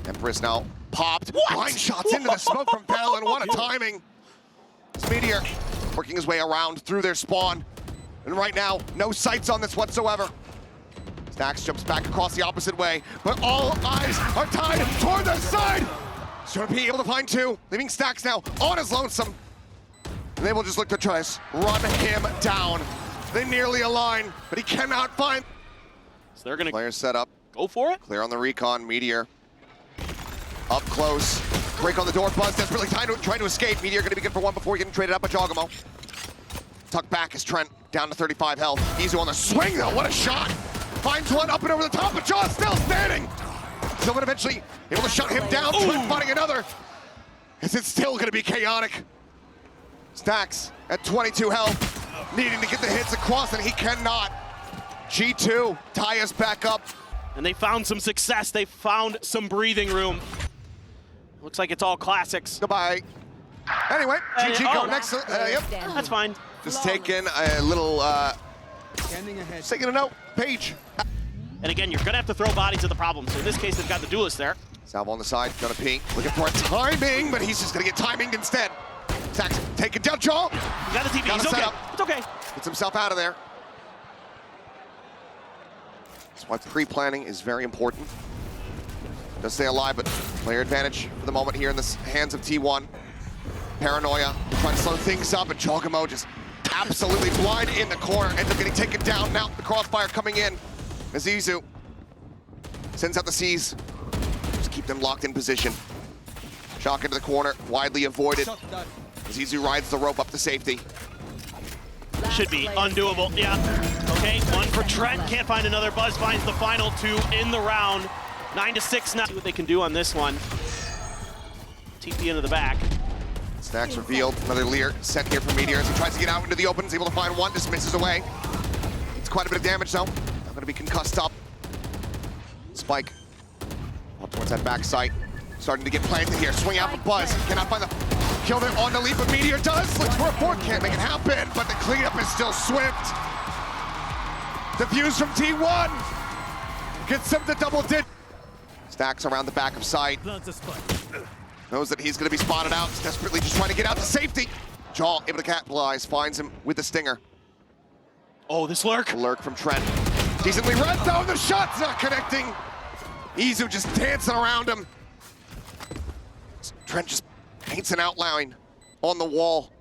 Empress now popped. Blind shots into the smoke from Valen. What a timing. This Meteor working his way around through their spawn. And right now, no sights on this whatsoever. Stacks jumps back across the opposite way, but all eyes are tied toward the side. Jonah P able to find 2, leaving Stacks now on his lonesome. And they will just look to try to run him down. They nearly align, but he cannot find. So they're gonna Players set up. go for it. Clear on the recon. Meteor up close. Break on the door. Buzz desperately trying to escape. Meteor gonna be good for 1 before getting traded up by Joggermo. Tuck back as Trent down to 35 health. Izu on the swing though. What a shot. Finds 1 up and over the top, but Jaw's still standing. Sylvan eventually able to shut him down. Trent finding another. Is it still gonna be chaotic? Stacks at 22 health, needing to get the hits across, and he cannot. G2 tie us back up. And they found some success. They found some breathing room. Looks like it's all classics. Goodbye. Anyway, GG go next. Yep. That's fine. Just taking a little, Standing ahead. taking a note, page. And again, you're gonna have to throw bodies at the problem. So in this case, they've got the duelist there. Salvo on the side, Jonah P looking for a timing, but he's just gonna get timinged instead. Stacks taking down Jaw. You got the TP. Gotta It's set okay. up. It's okay. Gets himself out of there. That's why pre-planning is very important. Does stay alive, but player advantage for the moment here in the hands of T1. Paranoia, trying to slow things up, and Joggermo just absolutely blind in the corner. Ends up getting taken down now. The crossfire coming in. Azizu sends out the C's. Just keep them locked in position. Shock into the corner, widely avoided. Azizu rides the rope up to safety. Should be undoable, yeah. Okay, one for Trent, can't find another. Buzz finds the final two in the round. 9-6 now. See what they can do on this one. TP into the back. Stacks revealed, another Lear sent here from Meteor as he tries to get out into the open, is able to find one, just misses away. It's quite a bit of damage though. Not gonna be concussed up. Spike up towards that back sight. Starting to get planted here. Swing out for Buzz. Cannot find the kill there on the leap, but Meteor does. Looks for a fourth, can't make it happen, but the cleanup is still swift. Defuse from T1. Gets him to double dip. Stacks around the back of sight. Knows that he's going to be spotted out. He's desperately just trying to get out to safety. Jaw able to capitalize, finds him with the stinger. Oh, this lurk. A lurk from Trent. Decently read though, the shot's not connecting. Izu just dancing around him. Trent just paints an outline on the wall.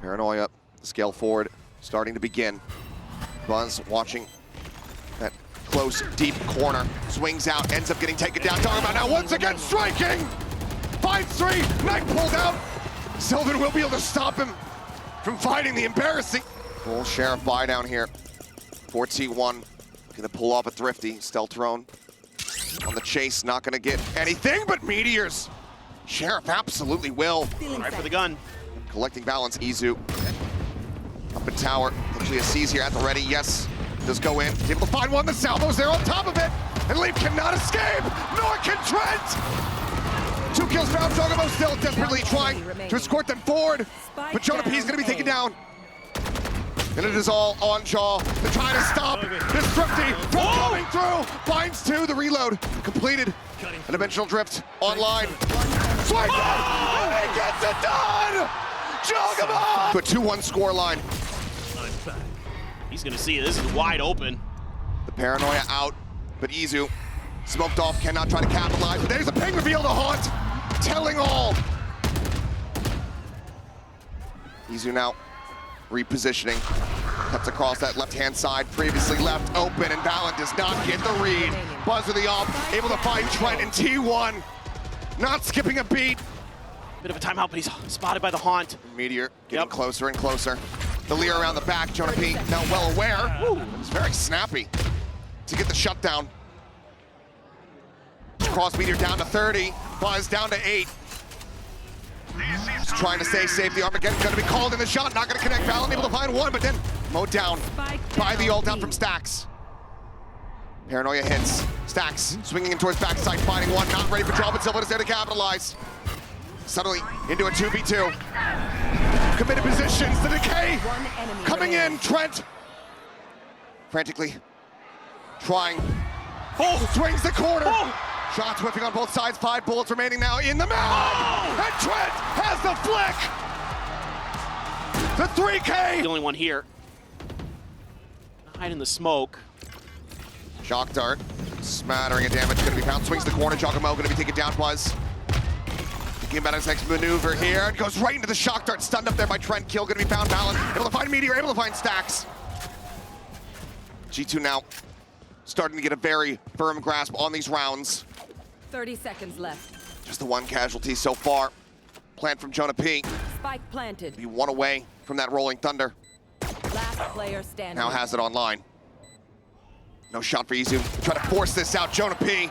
Paranoia, scale forward, starting to begin. Buzz watching that close, deep corner. Swings out, ends up getting taken down. Talking about now once again striking! Finds three, Knight pulled out. Sylvan will be able to stop him from fighting the embarrassing. Full Sheriff buy down here. 4T1, gonna pull off a thrifty. Stealth drone on the chase, not gonna get anything but meteors. Sheriff absolutely will. Right for the gun. Collecting balance, Izu. Up in tower, actually a C's here at the ready, yes. Does go in, he's able to find one, the salvo's there on top of it. And Leap cannot escape, nor can Trent! 2 kills found, Jogamo still desperately trying to escort them forward. But Jonah P is gonna be taken down. And it is all on Jaw. They're trying to stop this thrifty from coming through. Finds two, the reload completed. A dimensional drift online. Swipe it, and he gets it done! Jogamo! To a 2-1 score line. He's gonna see it, this is wide open. The paranoia out, but Izu smoked off, cannot try to capitalize. But there's a ping reveal to Haunt, telling all. Izu now repositioning, cuts across that left-hand side, previously left open, and Valen does not get the read. Buzz with the op, able to find Trent in T1, not skipping a beat. Bit of a timeout, but he's spotted by the Haunt. Meteor getting closer and closer. The Lear around the back, Jonah P now well aware. It's very snappy to get the shutdown. Cross Meteor down to 30, Buzz down to 8. Just trying to stay safe. The Armageddon going to be called in the shot. Not going to connect. Valen able to find one, but then mowed down by the ult out from Stacks. Paranoia hits. Stacks swinging in towards backside, finding one. Not ready for draw, but Silva is there to capitalize. Suddenly into a 2v2. Committed positions. The decay coming in. Trent frantically trying. Swings the corner. Shots whipping on both sides, 5 bullets remaining now in the mouth! And Trent has the flick! The 3K! The only one here. Hide in the smoke. Shock dart, smattering of damage gonna be found. Swings the corner, Jogamo gonna be taken down, Buzz. Thinking about his next maneuver here, and goes right into the shock dart, stunned up there by Trent. Kill gonna be found, Valen able to find Meteor, able to find Stacks. G2 now starting to get a very firm grasp on these rounds. 30 seconds left. Just the one casualty so far. Plant from Jonah P. Spike planted. Be one away from that rolling thunder. Last player standing. Now has it online. No shot for Izu. Try to force this out. Jonah P.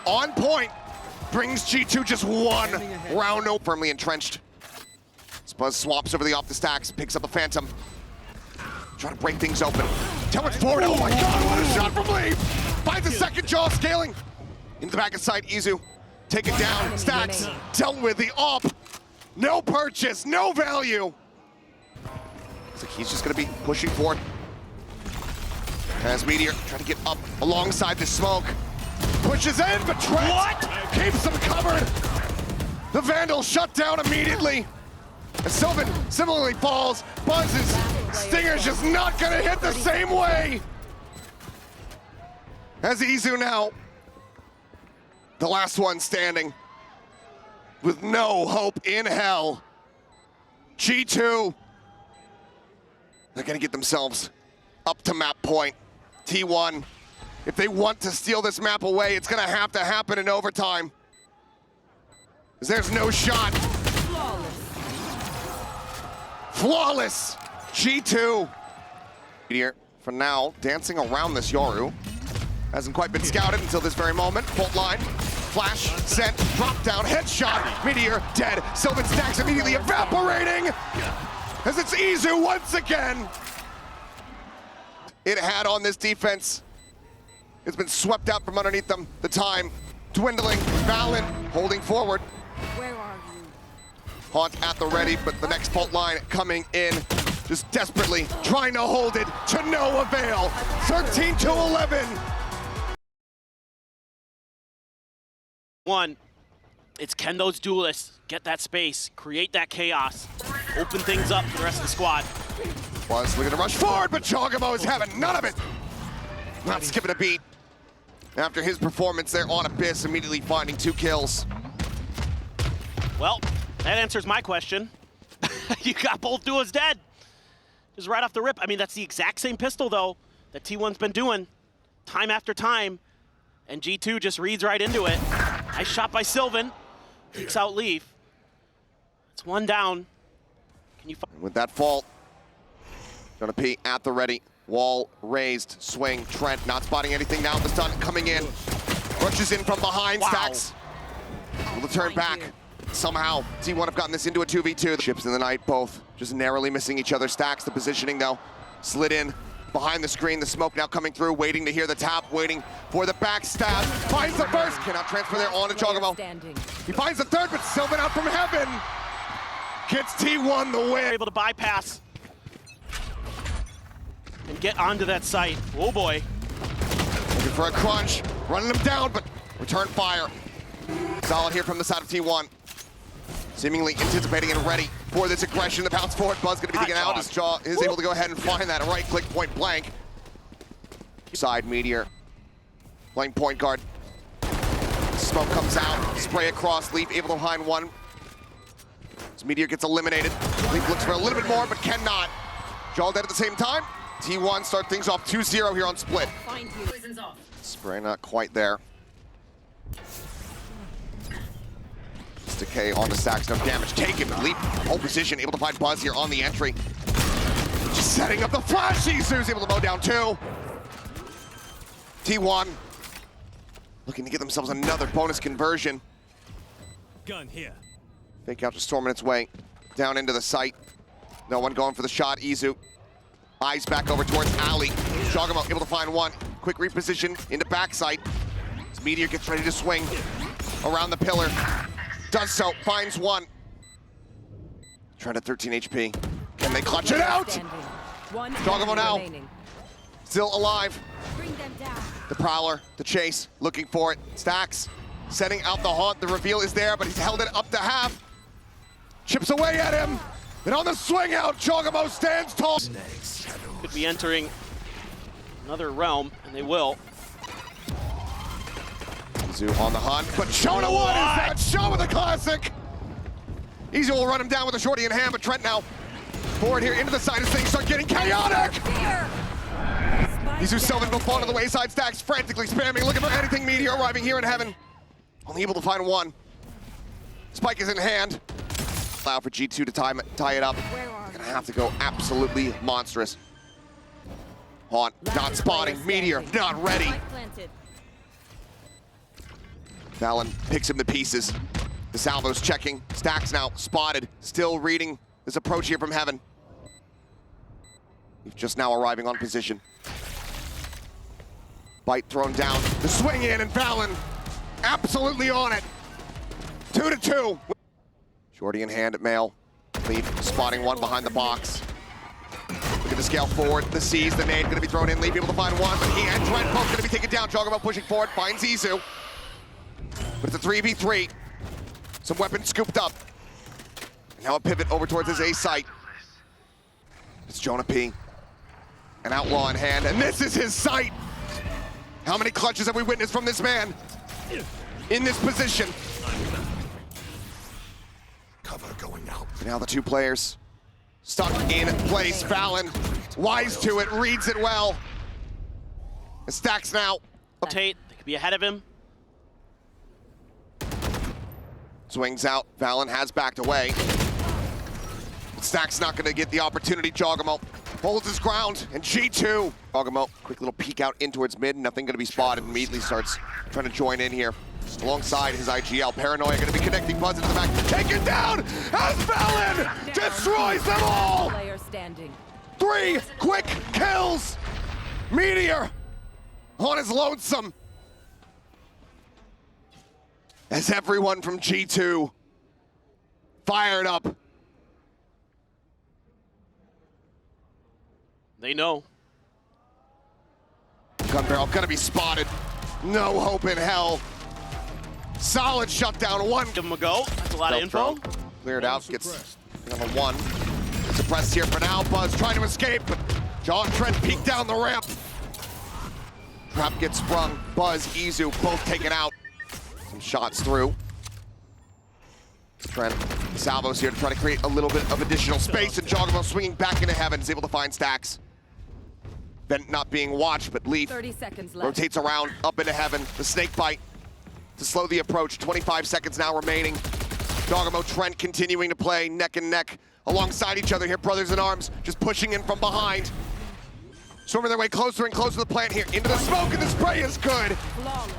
On point. Brings G2 just one round. No, firmly entrenched. Buzz swaps over the off the Stacks. Picks up a Phantom. Trying to break things open. Teller's forward. Oh my god, what a shot from Leaf! Finds a second Jaw scaling. Into the back of sight, Izu. Take it down. Stacks dealt with the op. No purchase, no value. Looks like he's just gonna be pushing forward. As Meteor trying to get up alongside the smoke. Pushes in, but Trent keeps him covered. The Vandal shut down immediately. As Sylvan similarly falls, Buzz's Stinger's just not gonna hit the same way. As Izu now, the last one standing, with no hope in hell. G2. They're gonna get themselves up to map point. T1, if they want to steal this map away, it's gonna have to happen in overtime. 'Cause there's no shot. Flawless. G2. Here, for now, dancing around this Yoru. Hasn't quite been scouted until this very moment. Bolt line, flash, sent, drop down, headshot, Meteor, dead. Sylvan stacks immediately evaporating as it's Izu once again. It had on this defense. It's been swept out from underneath them. The time dwindling. Valorant holding forward. Where are you? Haunt at the ready, but the next fault line coming in, just desperately trying to hold it to no avail. 13-11. One, it's can those duelists get that space, create that chaos, open things up for the rest of the squad. Was looking to rush forward, but Chogamo is having none of it. Not skipping a beat. After his performance there on Abyss, immediately finding 2 kills. Well, that answers my question. You got both duos dead. Just right off the rip. I mean, that's the exact same pistol, though, that T1's been doing time after time. And G2 just reads right into it. Nice shot by Sylvan. Takes out Leaf. It's 1 down. Can you With that fault, Jonah P at the ready. Wall raised, swing, Trent not spotting anything now. The stun coming in. Rushes in from behind, Wow. Stacks. Able to turn back. Somehow, T1 have gotten this into a 2v2. The ships in the night, both just narrowly missing each other. Stacks, the positioning though, slid in behind the screen. The smoke now coming through, waiting to hear the tap, waiting for the backstab. Finds the first, cannot transfer there on to Chogamo. He finds the third, but Sylvan out from heaven. Gets T1 the win. able to bypass and get onto that site? Oh boy. Looking for a crunch, running him down, but return fire. Solid here from the side of T1. Seemingly anticipating and ready for this aggression. The bounce forward, Buzz gonna be taken out as Jaw is able to go ahead and find that right click point blank. Side Meteor, playing point guard. Smoke comes out, spray across, Leaf able to find one. As Meteor gets eliminated, Leaf looks for a little bit more, but cannot. Jaw dead at the same time. T1 start things off 2-0 here on Split. Find you. Poison's off. Spray not quite there. Decay on the Stacks, no damage taken. Leap, pole position, able to find Buzz here on the entry. Just setting up the flash. Isu's able to mow down 2. T1 looking to get themselves another bonus conversion. Gun here. Fake out just storming its way down into the site. No one going for the shot. Izu eyes back over towards Alley. Chogamo able to find one. Quick reposition into backside. As Meteor gets ready to swing around the pillar. Does so, finds one. Trying to 13 HP. Can they clutch it out? Chogamo now. Still alive. Bring them down. The Prowler, the chase, looking for it. Stacks, setting out the haunt. The reveal is there, but he's held it up to half. Chips away at him. And on the swing out, Chogamo stands tall. Could be entering another realm, and they will. Izu on the hunt, but Shona one is that show with a classic. Izu will run him down with a shorty in hand, but Trent now forward here into the side as things start getting chaotic. Izu Sylvan will fall to the wayside. Stacks frantically spamming, looking for anything. Meteor arriving here in heaven. Only able to find one. Spike is in hand. Allow for G2 to tie it up. Gonna have to go absolutely monstrous. Haunt not spotting. Meteor not ready. Fallon picks him to pieces. The salvo's checking. Stacks now spotted. Still reading this approach here from heaven. He's just now arriving on position. Bite thrown down. The swing in, and Fallon absolutely on it. 2-2. Shorty in hand at Mail. Leaf spotting one behind the box. Look at the scale forward. The C's, the nade gonna be thrown in. Leaf able to find one, but he and Trent both gonna be taken down. Chogamo pushing forward, finds Izu. But it's a 3v3. Some weapons scooped up. Now a pivot over towards his A site. It's Jonah P. An outlaw in hand, and this is his site. How many clutches have we witnessed from this man in this position? Cover going out. Now the two players Stuck in place. Fallon, wise to it, reads it well. And Stacks now. Rotate, they could be ahead of him. Swings out, Fallon has backed away. Stacks not gonna get the opportunity. Jogamo holds his ground, and G2. Jogamo, quick little peek out in towards mid, nothing gonna be spotted, immediately starts trying to join in here. Alongside his IGL, Paranoia gonna be connecting Buzz into the back, taken down as Fallon destroys them all! Player standing. 3 quick kills! Meteor on his lonesome. As everyone from G2 fired up. They know. Gun barrel gonna be spotted. No hope in hell. Solid shutdown. One. Give him a go. That's a lot of info. Cleared out. Gets number 1. Suppressed here for now. Buzz trying to escape, but John Trent peeked down the ramp. Trap gets sprung. Buzz, Izu, both taken out. Some shots through. Trent, Salvo's here to try to create a little bit of additional space, and Jogamo swinging back into heaven is able to find Stacks. Vent not being watched, but Leaf 30 seconds left. rotates around, up into heaven. The snake bite to slow the approach. 25 seconds now remaining. Jogamo, Trent continuing to play neck and neck alongside each other here, brothers in arms, just pushing in from behind. Storming their way closer and closer to the plant here. Into the smoke, and the spray is good. Flawless.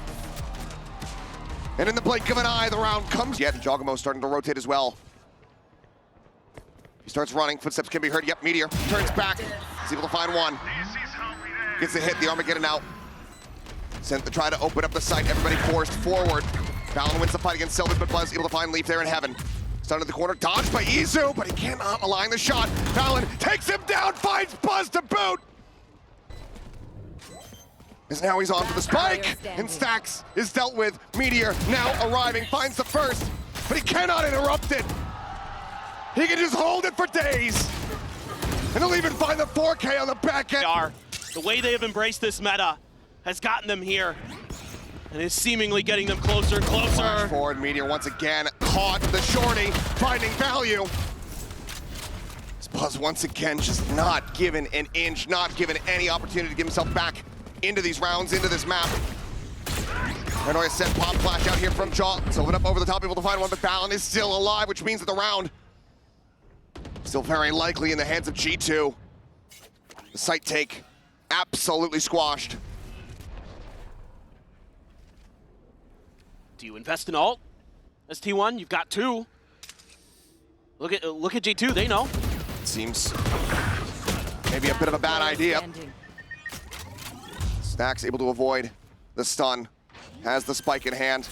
And in the blink of an eye, the round comes. Yet Jogamo starting to rotate as well. He starts running, footsteps can be heard. Yep, Meteor turns back. He's able to find one. Gets the hit, the Armageddon out. Sent to try to open up the site, everybody forced forward. Fallon wins the fight against Sylvan, but Buzz able to find Leaf there in heaven. Stunned in the corner, dodged by Izu, but he cannot align the shot. Fallon takes him down, finds Buzz to boot. As now he's on for the spike, and Stacks is dealt with. Meteor now arriving, finds the first, but he cannot interrupt it. He can just hold it for days. And he'll even find the 4K on the back end. The way they have embraced this meta has gotten them here, and is seemingly getting them closer and closer. Flash forward, Meteor once again caught the shorty, finding value. This Buzz once again just not given an inch, not given any opportunity to get himself back into these rounds, into this map. Paranoia sent pop flash out here from Jaw. Sylvan up over the top, able to find one, but Fallon is still alive, which means that the round still very likely in the hands of G2. The site take absolutely squashed. Do you invest in ult? As T1, you've got 2. Look at G2, they know. It seems maybe a bit of a bad idea. Stacks able to avoid the stun. Has the spike in hand.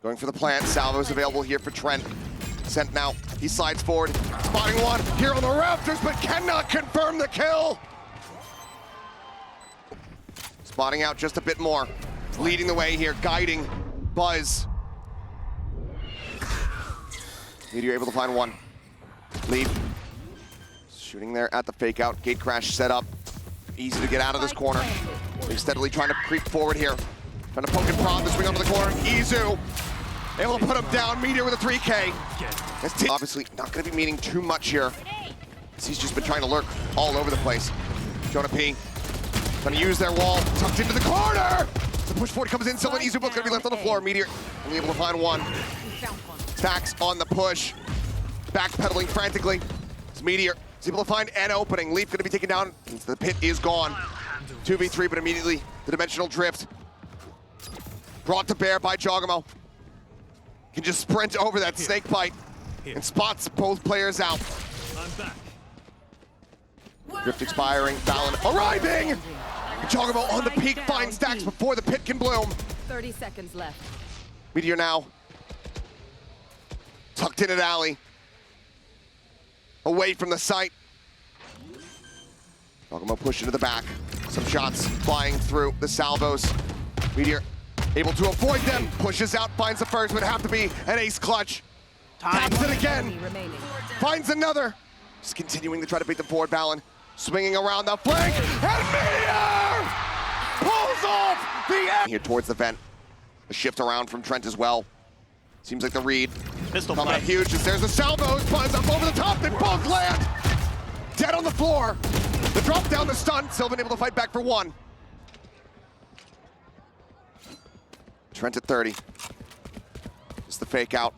Going for the plant. Salvo's available here for Trent. Sent now. He slides forward. Spotting one here on the rafters, but cannot confirm the kill. Spotting out just a bit more. Leading the way here, guiding Buzz. Meteor able to find one. Leaf. Shooting there at the fake out. Gate crash set up. Easy to get out of this corner. They're steadily trying to creep forward here. Trying to poke and prod the swing onto the corner. Izu able to put him down. Meteor with a 3K. Obviously not going to be meaning too much here. He's just been trying to lurk all over the place. Jonah P. Trying to use their wall. Tucked into the corner. The push forward comes in. Sylvan, Izu both going to be left on the floor. Meteor only able to find one. Stacks on the push. Backpedaling frantically. It's Meteor. He's able to find an opening. Leaf going to be taken down. The pit is gone. 2v3, but immediately the dimensional drift brought to bear by Jogamo. Can just sprint over that snake bite and spots both players out. I'm back. Drift expiring. Fallon arriving. And Jogamo on the peak finds Stacks before the pit can bloom. 30 seconds left. Meteor now tucked in at alley. Away from the site. Jogamo pushed into the back. Some shots flying through the salvos. Meteor able to avoid them. Pushes out, finds the first, would have to be an ace clutch. Taps it again. Finds another. Just continuing to try to beat them forward. Fallon swinging around the flank. And Meteor pulls off the end. Here towards the vent. A shift around from Trent as well. Seems like the read pistol Coming play. up huge, as there's the salvos, Buzz up over the top, they both land! Dead on the floor. The drop down, the stun, Sylvan able to fight back for one. Trent at 30. Just the fake out.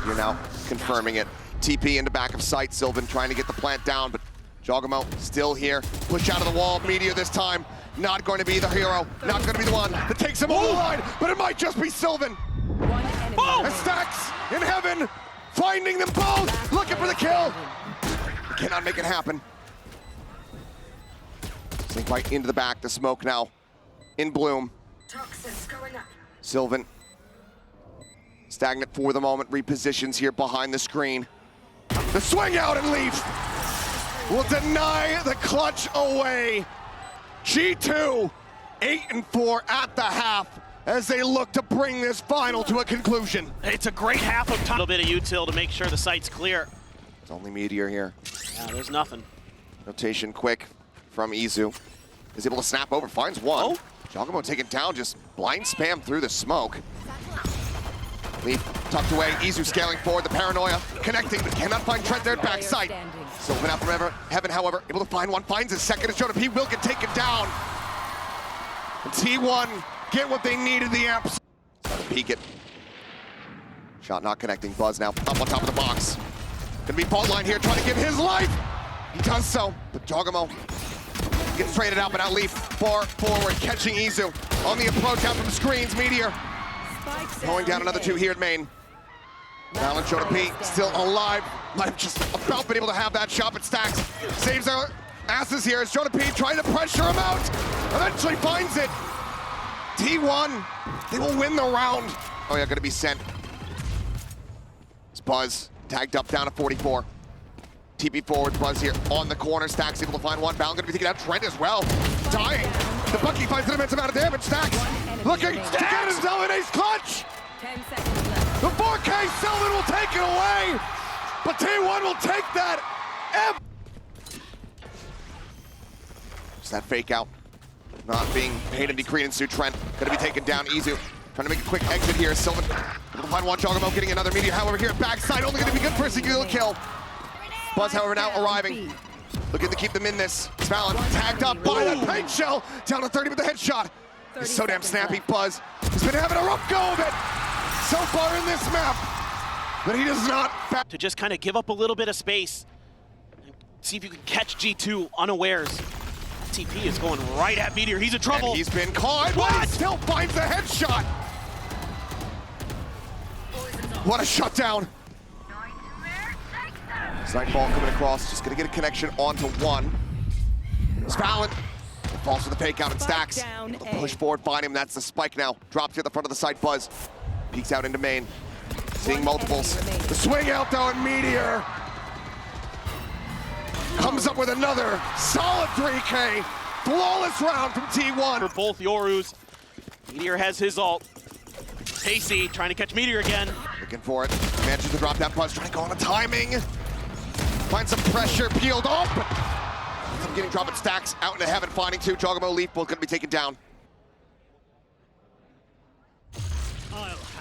You're now confirming it. TP into back of sight, Sylvan trying to get the plant down, but Jogamo still here. Push out of the wall, Meteor this time. Not going to be the hero, not going to be the one that takes him over the line, but it might just be Sylvan. One enemy And Stacks in heaven, finding them both, looking for the kill. Cannot make it happen. Sink right into the back, the smoke now in bloom. Sylvan, stagnant for the moment, repositions here behind the screen. The swing out and leave will deny the clutch away. G2, 8-4 at the half as they look to bring this final to a conclusion. It's a great half of time. A little bit of util to make sure the site's clear. It's only Meteor here. Yeah, there's nothing. Rotation quick from Izu. Is able to snap over, finds one. Oh. Jogamo taken down, just blind spam through the smoke. Leaf tucked away, Izu scaling forward, the paranoia connecting, but cannot find Trent there at backside. Sylvan out from heaven, however, able to find one, finds his second, as Jonah P will get taken down. And T1 get what they needed, the amps. Peek it. Shot not connecting, Buzz now up on top of the box. Gonna be ball line here, trying to give his life. He does so, but Jogamo gets traded out, but now Leaf far forward, catching Izu on the approach out from screens. Meteor going down another two here at main. Valorant, Jonah P still alive. Might have just about been able to have that shot, but Stacks saves our asses here as Jonah P trying to pressure him out. Eventually finds it. T1, they will win the round. Oh yeah, gonna be sent. It's Buzz tagged up down to 44. TP forward, Buzz here on the corner. Stacks able to find one. Balin gonna be taking out Trent as well. Dying. The Bucky finds an immense amount of damage. Stacks looking to get himself an ace clutch. 10 seconds left. The 4K Sylvan will take it away, but T1 will take that. Just that fake out. Not being paid any credence to Trent. Gonna be taken down. Izu trying to make a quick exit here. Sylvan able to find one. Jogamo getting another Meteor. However, here at backside, only gonna be good for a single kill. Buzz, however, now arriving. Looking to keep them in this. Valorant tagged up by that paint shell. Down to 30 with the headshot. He's so damn snappy, Buzz. He's been having a rough go of it so far in this map. But he does not back. To just kind of give up a little bit of space. And see if you can catch G2 unawares. TP is going right at Meteor. He's in trouble. And he's been caught, but he still finds the headshot. What a shutdown. Nightfall coming across, just gonna get a connection onto one. Valorant falls for the fake out and Stacks. Able to push forward, find him, that's the spike now. Drops to the front of the site, Buzz. Peeks out into main. Seeing multiples. The swing out though, and Meteor comes up with another solid 3K. Flawless round from T1. For both Yorus. Meteor has his ult. Pacey trying to catch Meteor again. Looking for it. Manages to drop that Buzz, trying to go on the timing. Find some pressure, peeled off, but I'm getting dropping Stacks out into heaven, finding two. Jogamo, Leaf, both gonna be taken down.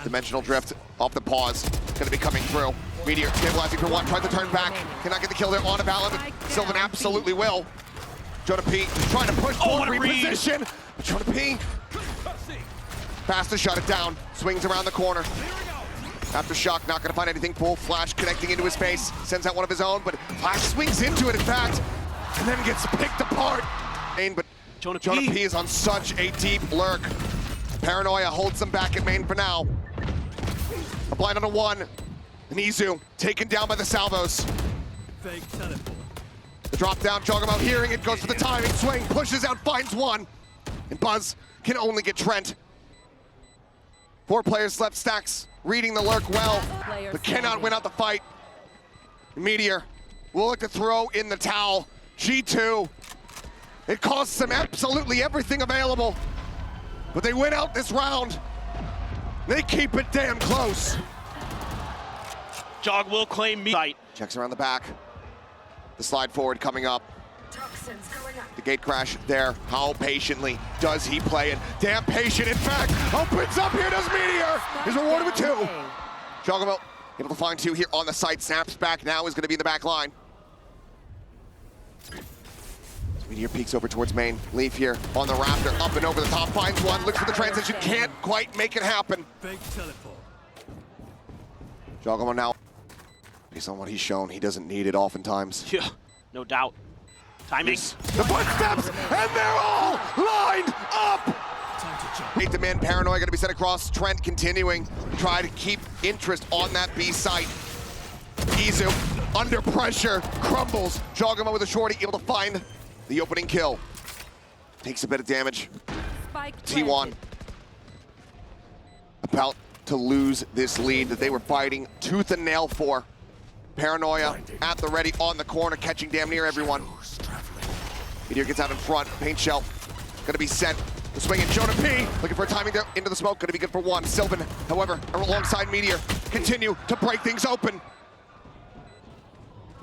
Dimensional drift off the pause, gonna be coming through. Meteor stabilizing for one, tries to turn back. Cannot get the kill there on a Valorant, but Sylvan absolutely will. Jonah P trying to push forward, reposition. But Jonah P, fast to shut it down. Swings around the corner. After shock, not gonna find anything. Full flash connecting into his face. Sends out one of his own, but Flash swings into it, in fact, and then gets picked apart. But Jonah P is on such a deep lurk. Paranoia holds them back at main for now. A blind on a one. And Izu taken down by the salvos. Fake teleport. The drop down, Jogamo hearing it, goes for the timing swing, pushes out, finds one. And Buzz can only get Trent. 4 players left, Stacks reading the lurk well, but cannot win out the fight. Meteor will look to throw in the towel. G2, it costs them absolutely everything available, but they win out this round. They keep it damn close. Jog will claim me. Checks around the back. The slide forward coming up. The gate crash there. How patiently does he play it? Damn patient, in fact. Opens up here, does Meteor. Is rewarded with 2. Jogamo able to find 2 here on the site. Snaps back now, is going to be in the back line. Meteor peeks over towards main. Leaf here on the Raptor, up and over the top, finds one, looks for the transition, can't quite make it happen. Big teleport. Jogamo now, based on what he's shown, he doesn't need it oftentimes. Yeah, no doubt. Timing. The footsteps, and they're all lined up! Time to jump. 8 to man, Paranoia gonna be sent across. Trent continuing to try to keep interest on that B site. Izu, under pressure, crumbles. Jogamo with a shorty, able to find the opening kill. Takes a bit of damage. Spike T1 planted. about to lose this lead that they were fighting tooth and nail for. Paranoia at the ready on the corner, catching damn near everyone. Meteor gets out in front. Paint shell gonna be sent. The swing in Jonah P. Looking for a timing there into the smoke. Gonna be good for 1. Sylvan, however, alongside Meteor, continue to break things open.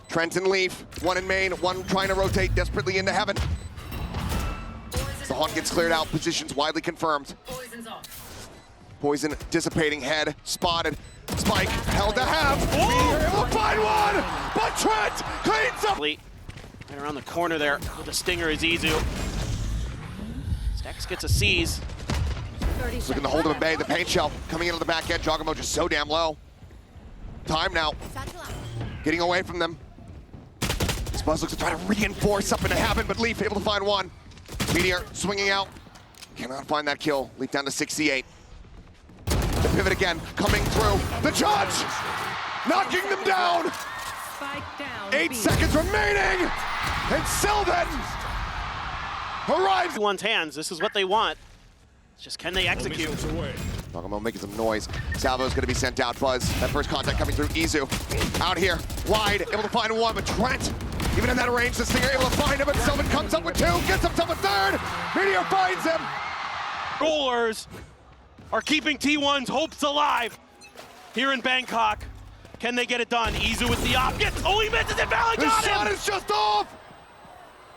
Trent and Leaf, 1 in main, 1 trying to rotate desperately into heaven. The haunt gets cleared out. Positions widely confirmed. Poison dissipating, head spotted. Spike held to half. Meteor able to find 1, but Trent cleans up. Right around the corner there with the stinger is Izu. Stax gets a seize. 30 Looking to hold him at bay. The paint shell coming into the back end. Jogamo just so damn low. Time now. Getting away from them. This Buzz looks to try to reinforce up into heaven, but Leaf able to find 1. Meteor swinging out. Cannot find that kill. Leaf down to 68. The pivot again, coming through. The judge knocking them down. Spike down. 8 B. seconds remaining. And Sylvan arrives. One's hands. This is what they want. It's just can they execute? Jogamo making some noise. Salvo's gonna be sent out. Buzz, that first contact coming through. Izu out here, wide, able to find 1, but Trent, even in that range, the Stinger able to find him, but Sylvan comes up with 2, gets himself a 3rd. Meteor finds him. Rollers are keeping T1's hopes alive here in Bangkok. Can they get it done? Izu with the op. Gets, oh, he misses it. Valen The got shot him. is just off.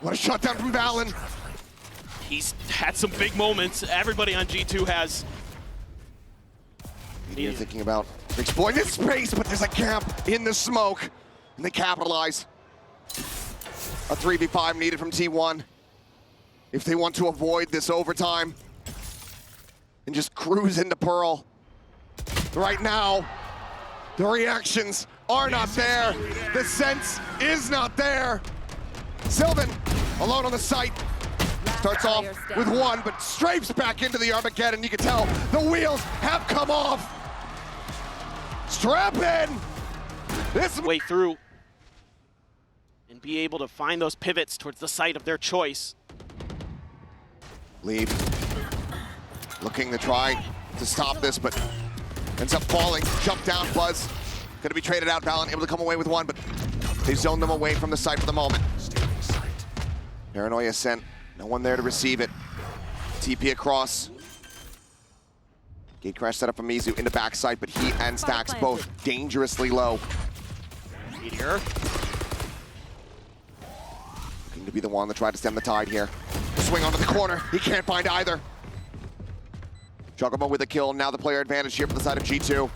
What a shutdown from Valen. He's had some big moments. Everybody on G2 has. Meteor thinking about exploiting this space, but there's a gap in the smoke, and they capitalize. A 3v5 needed from T1 if they want to avoid this overtime and just cruise into Pearl. Right now, the reactions are not there. The sense is not there. Sylvan, alone on the site, starts off with 1, but strafes back into the Armageddon. You can tell the wheels have come off. Strap in. This Way through and be able to find those pivots towards the site of their choice. Leave. Looking to try to stop this, but ends up falling. Jump down, Buzz. Gonna be traded out. Valen able to come away with 1, but they zone them away from the site for the moment. Paranoia sent. No one there to receive it. TP across. Gate crash set up from Mizu into backside, but he and Stax both dangerously low. Meteor. Looking to be the one to try to stem the tide here. Swing onto the corner. He can't find either. Jogamo with a kill. Now the player advantage here for the side of G2.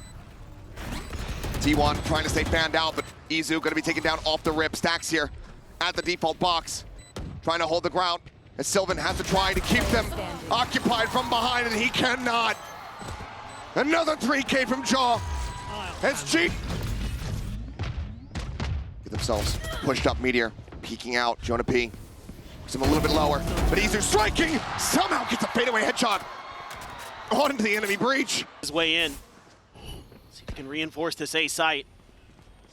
T1 trying to stay fanned out, but Izu going to be taken down off the rip. Stax here at the default box, trying to hold the ground, as Sylvan has to try to keep them occupied from behind, and he cannot. Another 3K from Jaw. As G get themselves pushed up. Meteor peeking out. Jonah P puts him a little bit lower, but Izu striking, somehow gets a fadeaway headshot on into the enemy breach. His way in. See if he can reinforce this A site.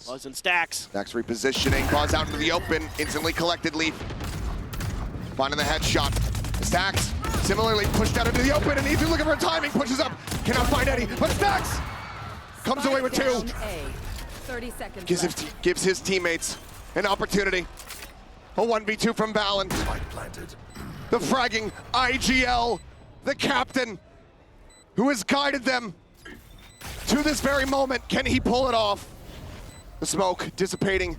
Buzz and Stax. Stax repositioning, Buzz out into the open, instantly collected. Leaf finding the headshot. Stax similarly pushed out into the open, and Izu looking for a timing, pushes up, cannot find any, but Stax comes away with 2. Down A. 30 seconds left. Gives his teammates an opportunity. A 1v2 from Valen. The fragging IGL, the captain, who has guided them to this very moment. Can he pull it off? The smoke dissipating,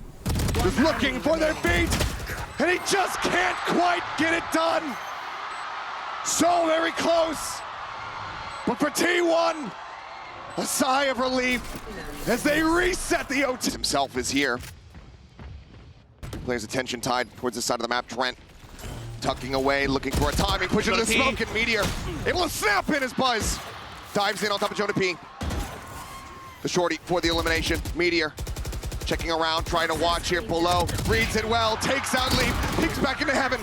just looking for their feet. and he just can't quite get it done. So very close. But for T1, a sigh of relief as they reset the OT. Himself is here. Players' attention tied towards the side of the map. Trent tucking away, looking for a timing, pushing the smoke, and Meteor able to snap in his Buzz. Dives in on top of Jonah P. The shorty for the elimination. Meteor checking around, trying to watch here below. Reads it well, takes out Leaf, peeks back into heaven.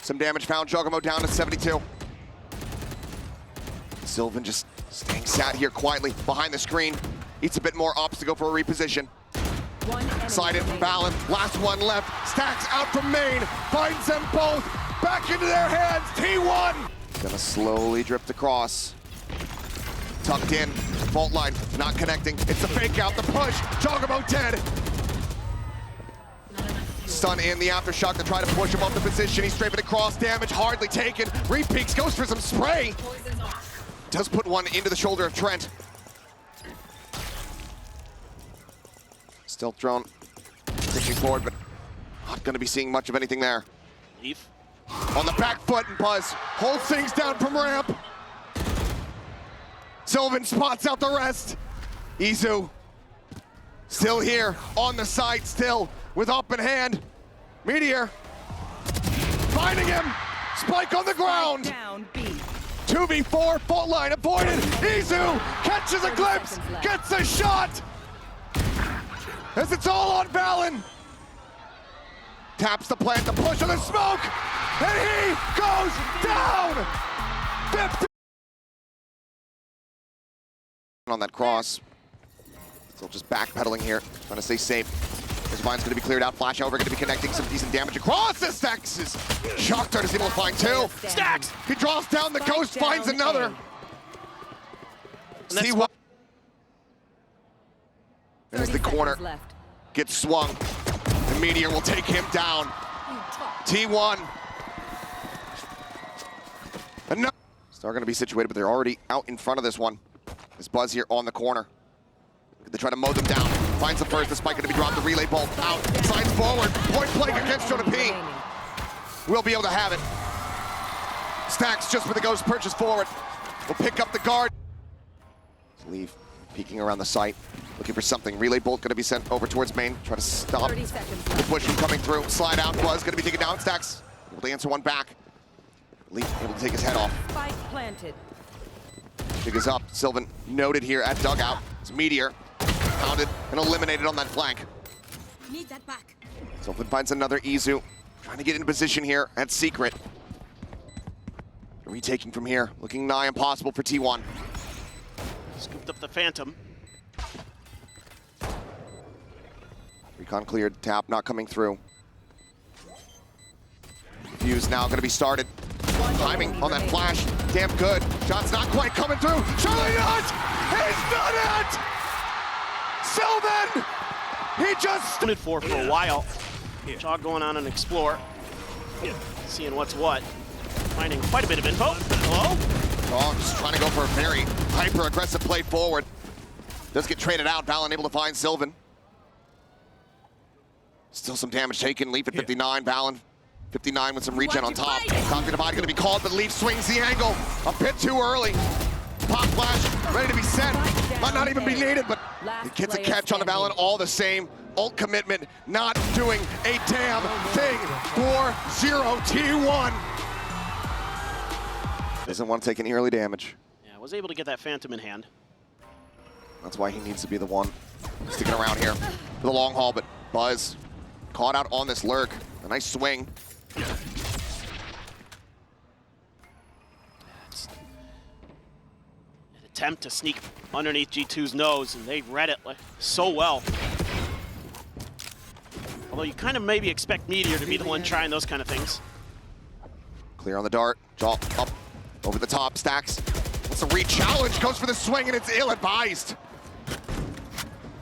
Some damage found, Jogamo down to 72. Sylvan just staying sat here quietly behind the screen. Eats a bit more ops to go for a reposition. Slide in from Valen, last one left. Stacks out from main, finds them both. Back into their hands, T1! Gonna slowly drift across. Tucked in, fault line, not connecting. It's the fake out, the push, Jogamo dead. Stun in the aftershock to try to push him off the position. He's strafing across, damage hardly taken. Repeaks, goes for some spray. Does put one into the shoulder of Trent. Still thrown, pushing forward, but not gonna be seeing much of anything there. Leaf. On the back foot, and Buzz holds things down from ramp. Sylvan spots out the rest. Izu still here, on the side still, with up in hand. Meteor finding him, Spike on the ground. Down B. 2v4, fault line avoided. Izu catches a glimpse, gets a shot. As it's all on Valen. Taps the plant, the push of the smoke, and he goes down. 50 on that cross. Still just backpedaling here, trying to stay safe. His mine's going to be cleared out. Flash over, going to be connecting some decent damage across. The Stacks is Shock Dart is able to find two. Stacks! He draws down the ghost, finds another. See what? As the corner gets swung, the Meteor will take him down. T1. Enough. Star going to be situated, but they're already out in front of this one. This Buzz here on the corner. They try to mow them down. Finds the first, the Spike going to be dropped, the relay bolt out. Slides forward, point blank against Jonah P. We'll be able to have it. Stacks just with the ghost purchase forward. Will pick up the guard. Leave, peeking around the site, looking for something. Relay bolt going to be sent over towards main. Try to stop the push from coming through. Slide out, Buzz going to be taken down. Stacks able to answer one back. Leaf able to take his head off. Spike planted. Jig is up. Sylvan noted here at dugout. It's Meteor. Pounded and eliminated on that flank. Need that back. Sylvan finds another Izu. Trying to get in position here at Secret. Retaking from here. Looking nigh impossible for T1. Scooped up the Phantom. Recon cleared. Tap not coming through. Fuse now going to be started. Timing on that flash. Damn good. Shot's not quite coming through. Surely not! He's done it! Sylvan! He just Stood for a while. Jog going on and explore. Seeing what's what. Finding quite a bit of info. Hello? Oh, just trying to go for a very hyper-aggressive play forward. Does get traded out. Valen able to find Sylvan. Still some damage taken. Leaf at 59. Valen 59 with some regen on top. Conquer Divide going to be called, but Leaf swings the angle a bit too early. Pop flash, ready to be sent. Might not even be needed, but he gets a catch on the Valen all the same. Ult commitment, not doing a damn thing. 4-0 T1. Doesn't want to take any early damage. Yeah, was able to get that Phantom in hand. That's why he needs to be the one sticking around here for the long haul, but Buzz caught out on this lurk. A nice swing. An attempt to sneak underneath G2's nose, and they read it so well. Although you kind of maybe expect Meteor to be the one trying those kind of things. Clear on the dart, jaw up, over the top, Stacks. What's a re-challenge, goes for the swing, and it's ill-advised.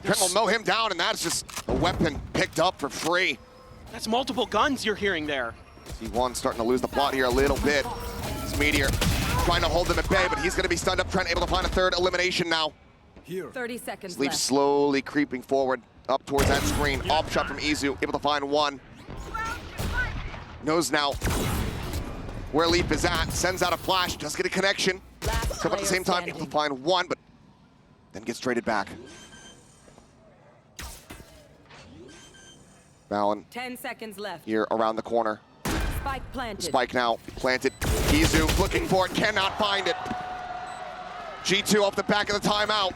Trent will mow him down, and that's just a weapon picked up for free. That's multiple guns you're hearing there. T1 starting to lose the plot here a little bit. It's Meteor trying to hold them at bay, but he's going to be stunned up. Trent able to find a third elimination now. Here. 30 seconds Leaf left. slowly creeping forward up towards that screen. Off shot from Izu, able to find one. knows now where Leaf is at, sends out a flash, does get a connection. Come at the same time, able to find one, but then gets traded back. Valen 10 seconds left. here around the corner. Spike planted. Spike now planted. Izu looking for it, cannot find it. G2 off the back of the timeout.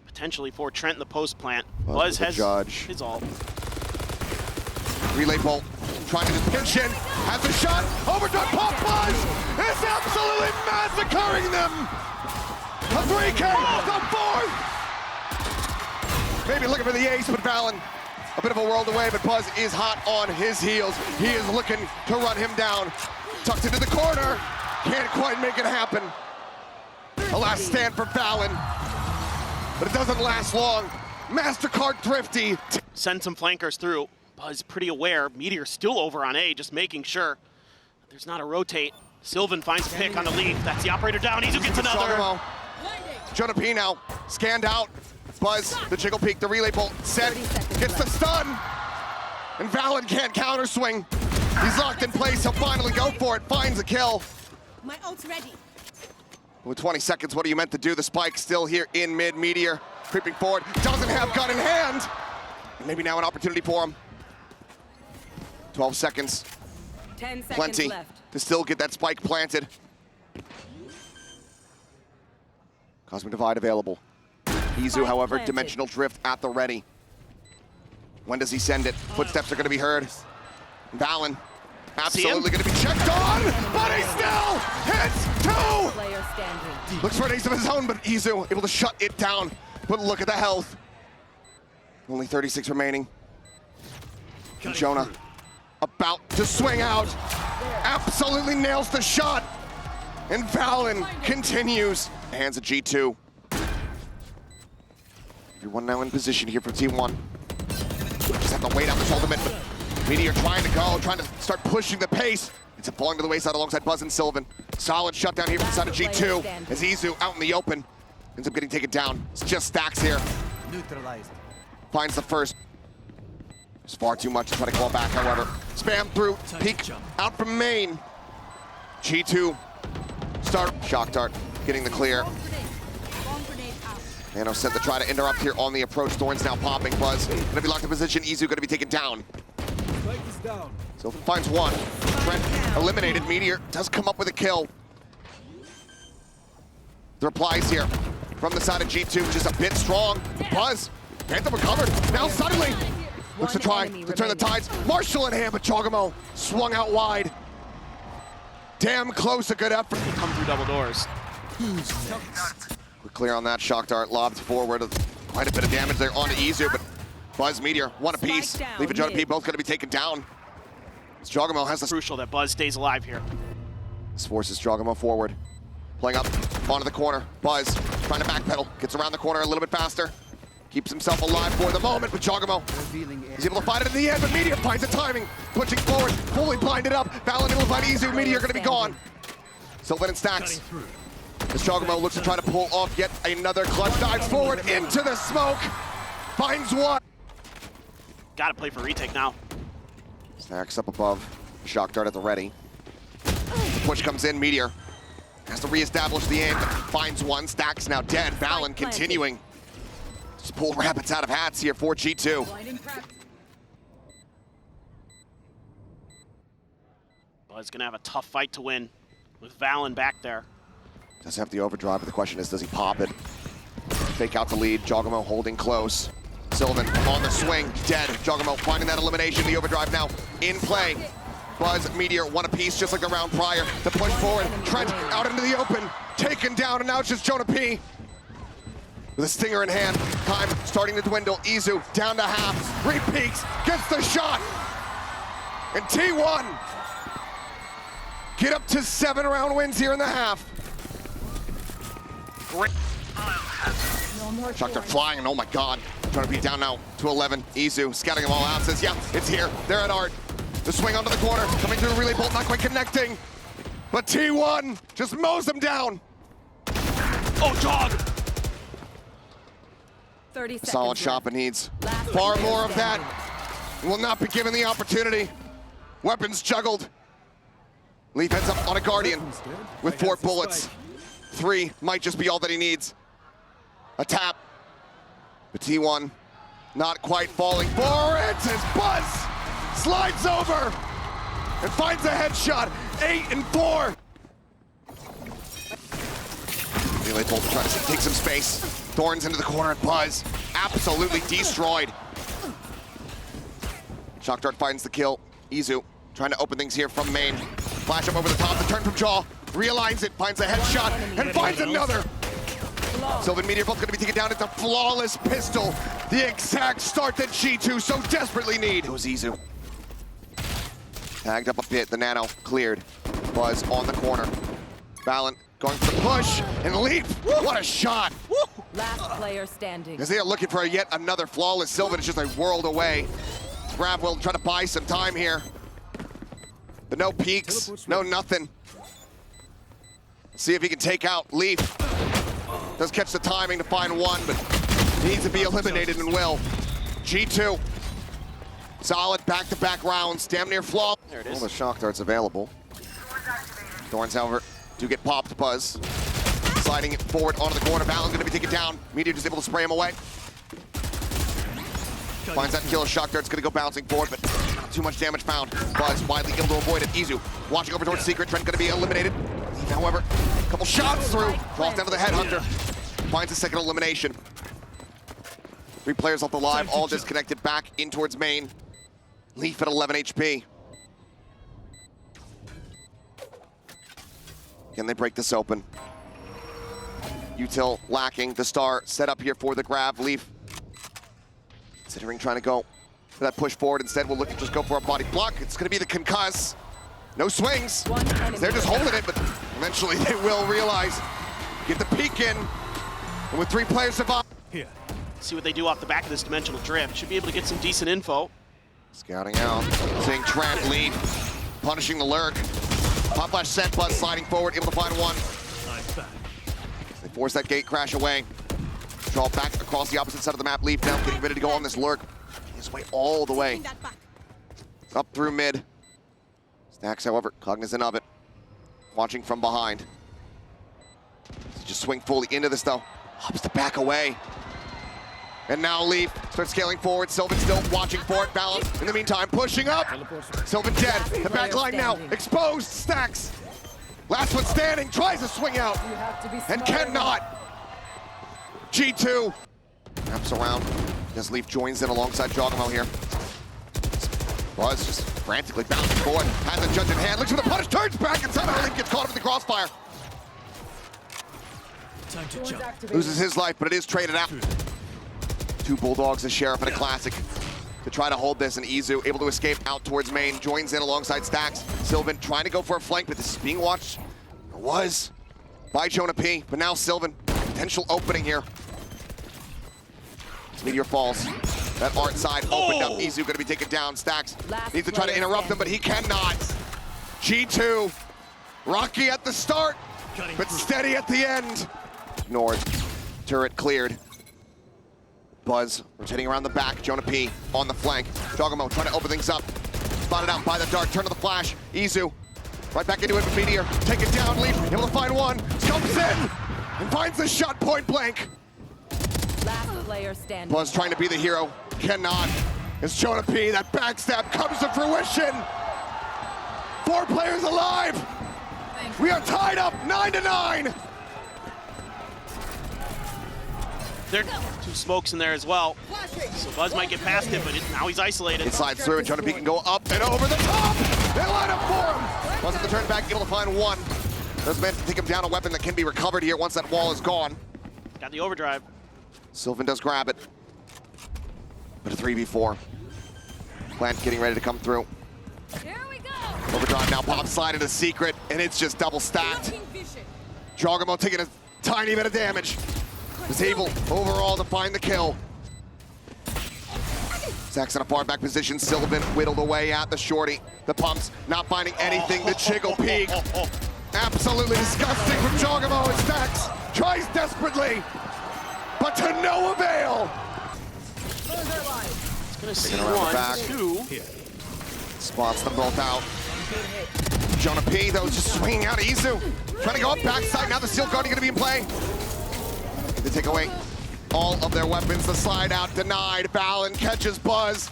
Potentially for Trent in the post plant. Buzz Buzz has judge. his ult. Relay bolt, trying to just pinch in, has a shot, overdone, pop Buzz is absolutely massacring them! A 3K, the fourth! Maybe looking for the ace, but Valen, a bit of a world away, but Buzz is hot on his heels. He is looking to run him down. Tucked into the corner, can't quite make it happen. A last stand for Valen, but it doesn't last long. MasterCard thrifty. Send some flankers through. Buzz pretty aware. Meteor still over on A, just making sure there's not a rotate. Sylvan finds a pick on the Leaf. That's the operator down. Izu gets another. Jonah P now scanned out. Buzz, the jiggle peek, the relay bolt, set, gets the stun. And Valen can't counter swing. He's locked in place, he'll finally go for it, finds a kill. My ult's ready. With 20 seconds, what are you meant to do? The spike still here in mid. Meteor creeping forward, doesn't have gun in hand. And maybe now an opportunity for him. 12 seconds, 10 seconds plenty left. to still get that spike planted. Cosmic Divide available. Izu, however, planted. Dimensional Drift at the ready. When does he send it? Footsteps are going to be heard. Valen, absolutely going to be checked on, but he still hits two! Player standing. Looks for an ace of his own, but Izu able to shut it down. But look at the health. Only 36 remaining. And Jonah about to swing out. Absolutely nails the shot. And Valen continues. Hands of G2. Everyone now in position here for Team 1. Just have to wait out this ultimate, but Meteor trying to go, trying to start pushing the pace. It's falling to the wayside alongside Buzz and Sylvan. Solid shutdown here from the side of G2 as Izu out in the open. Ends up getting taken down. It's just stacks here. Neutralized. Finds the first. It's far too much to try to claw back, however. Spam through, peek out from main. G2 start, shock dart, getting the clear. Nano sent to try to interrupt here on the approach. Thorns now popping. Buzz gonna be locked in position. Izu gonna be taken down. Spike is down. So finds one. Trent eliminated. Meteor does come up with a kill. The replies here from the side of G2, just a bit strong. Buzz, Phantom recovered. Now suddenly looks to try to turn the tides. Marshall in hand, but Chogamo swung out wide. Damn close, a good effort. Come through double doors. We're clear on that. Shock dart lobbed forward. Quite a bit of damage there onto Izu, but Buzz, Meteor, one apiece. Leaf and Jonah P both going to be taken down. Chogamo has the Crucial that Buzz stays alive here. This forces Chogamo forward. Playing up onto the corner. Buzz trying to backpedal. Gets around the corner a little bit faster. Keeps himself alive for the moment, but Chogamo is able to find it in the end, but Meteor finds the timing. Pushing forward, fully blinded up. Valen able to find Izu. Meteor going to be gone. Sylvan and stacks. As Chogamo looks to try to pull off yet another clutch, dives forward into the smoke. Finds one. Gotta play for retake now. Stacks up above. Shock dart at the ready. Push comes in. Meteor has to reestablish the aim. Finds one. Stacks now dead. Valen continuing. Just pull rabbits out of hats here for G2. Buzz gonna have a tough fight to win with Valen back there. Does have the overdrive, but the question is, does he pop it? Fake out the lead. Chogamo holding close. Sylvan on the swing, dead. Chogamo finding that elimination. The overdrive now in play. Buzz, Meteor, one apiece, just like the round prior. The push forward. Trent out into the open, taken down, and now it's just Jonah P. With a stinger in hand. Time starting to dwindle. Izu down to half. Re-peaks, gets the shot. And T1 get up to 7-round wins here in the half. Great. Shock dart flying, and oh my god. Trying to be down now to 11. Izu scouting them all out, says, yeah, it's here. They're at art. The swing onto the corner, coming through, relay bolt, not quite connecting. But T1 just mows them down. Oh, dog! 30 seconds Solid left. shot, but needs far more of that. Will not be given the opportunity. Weapons juggled. Leaf heads up on a Guardian with 4 bullets. 3 might just be all that he needs. A tap. But T1 not quite falling for it as Buzz slides over and finds a headshot. 8 and 4. Melee Bolt tries to take some space. Thorns into the corner and Buzz absolutely destroyed. Shock Dart finds the kill. Izu trying to open things here from main. Flash up over the top, the turn from Jaw. Realigns it, finds a headshot, and finds another. Sylvan Meteor Bolt gonna be taken down. It's a flawless pistol. The exact start that G2 so desperately need. It was Izu. Tagged up a bit, the nano cleared. Buzz on the corner. Valorant going for the push, and Leap, what a shot. Last player standing. As they are looking for yet another flawless Sylvan, it's just a world away. Grab will try to buy some time here. But no peeks, no nothing. See if he can take out Leaf. Does catch the timing to find one, but needs to be eliminated and will. G2, solid back-to-back rounds, damn near flaw. There it is. All the shock darts available. Thorns, however, do get popped. Buzz sliding it forward onto the corner. Valorant gonna be taken down. Meteor just able to spray him away. Finds that kill. Shock Dart's gonna go bouncing forward, but not too much damage found. Buzz widely able to avoid it. Izu watching over towards Secret. Trent gonna be eliminated. However, a couple shots through. Draws down to the Headhunter. Finds a second elimination. 3 players off alive, all disconnected back in towards main. Leaf at 11 HP. Can they break this open? Util lacking. The star set up here for the grab. Leaf considering trying to go for that push forward. Instead, we'll look to just go for a body block. It's going to be the concuss. No swings. They're just holding it, but eventually they will realize. Get the peek in. And with 3 players survive. Here. See what they do off the back of this dimensional drift. Should be able to get some decent info. Scouting out. Seeing Trent lead. Punishing the lurk. Pop flash set, Buzz sliding forward, able to find one. They force that gate crash away. Draw back across the opposite side of the map. Leaf now getting ready to go on this lurk. His way all the way. Up through mid. Stacks, however, cognizant of it. Watching from behind. Just swing fully into this though. Hops to back away. And now Leaf starts scaling forward. Sylvan still watching for it. Balance in the meantime, pushing up. Sylvan dead. The back line now exposed. Stacks. Last one standing. Tries to swing out. And cannot. G2. Wraps around. As Leaf joins in alongside Jogamo here. Buzz just frantically bouncing forward. Has the judge in hand. Looks for the punish. Turns back and somehow Leaf gets caught up in the crossfire. Time to jump. Loses his life, but it is traded out. 2 Bulldogs, a Sheriff, and a Classic to try to hold this, and Izu able to escape out towards main, joins in alongside Stacks. Sylvan trying to go for a flank, but this is being watched, was by Jonah P, but now Sylvan, potential opening here. Meteor falls. That art side opened up. Izu gonna be taken down. Stacks needs to try to interrupt him, but he cannot. G2, rocky at the start, but steady at the end. Ignored, turret cleared. Buzz rotating around the back. Jonah P on the flank. Jogamo trying to open things up. Spotted out by the dark. Turn to the flash. Izu right back into it with Meteor. Take it down. Leaf able to find one. Comes in and finds the shot point blank. Last player standing. Buzz trying to be the hero. Cannot. It's Jonah P. That backstab comes to fruition. 4 players alive. We are tied up 9-9. There are 2 smokes in there as well. So Buzz might get past him, but now he's isolated. It slides through and Jonah P can go up and over the top. They line up for him. Buzz at the turn back, able to find one. Does manage to take him down, a weapon that can be recovered here once that wall is gone. Got the overdrive. Sylvan does grab it. But a 3v4. Plant getting ready to come through. Here we go. Overdrive now pop slide into Secret, and it's just double stacked. Jogamo taking a tiny bit of damage. Was able overall to find the kill. Zach's in a far back position. Sylvan whittled away at the shorty. The pumps not finding anything. The Chiggle peek. Absolutely disgusting from Jogamo, and Stacks tries desperately, but to no avail. It's gonna see Taking around the 1, back. 2. Spots them both out. Jonah P, though, just swinging out of Izu. Trying to go up backside. Now the Steel Guardian going to be in play. They take away all of their weapons. The slide out denied. Valen catches Buzz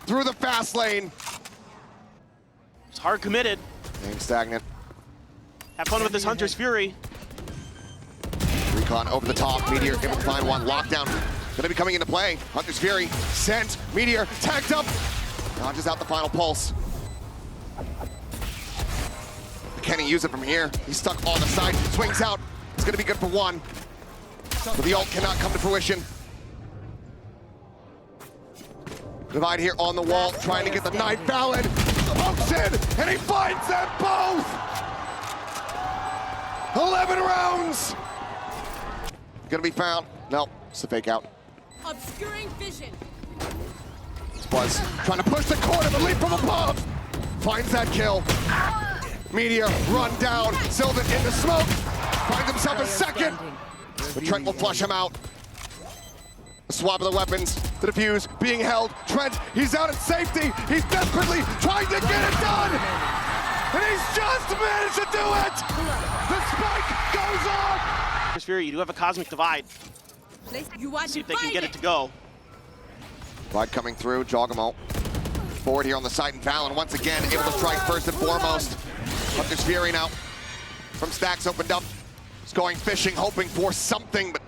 through the fast lane. It's hard committed. Game stagnant. Have fun with this Hunter's Fury. Recon over the top. Meteor able to find one. Lockdown gonna be coming into play. Hunter's Fury sent. Meteor tagged up. Dodges out the final pulse. Can he use it from here? He's stuck on the side. Swings out. It's gonna be good for one. But the ult cannot come to fruition. Divide here on the wall, trying to get the knife. Valen pokes in, and he finds them both! 11 rounds! Gonna be found. No, it's a fake out. Obscuring vision. It's Buzz trying to push the corner, but leap from above. Finds that kill. Meteor run down. Sylvan in the smoke. Finds himself a second. But Trent will flush him out. A swap of the weapons. The defuse being held. Trent, he's out at safety. He's desperately trying to get it done. And he's just managed to do it. The spike goes off. Hunter's Fury, you do have a Cosmic Divide. See if they can get it to go. Divide coming through. Jogamo forward here on the side, and Valen once again able to strike first and foremost. Hunter's Fury now from Stacks opened up. He's going fishing, hoping for something, but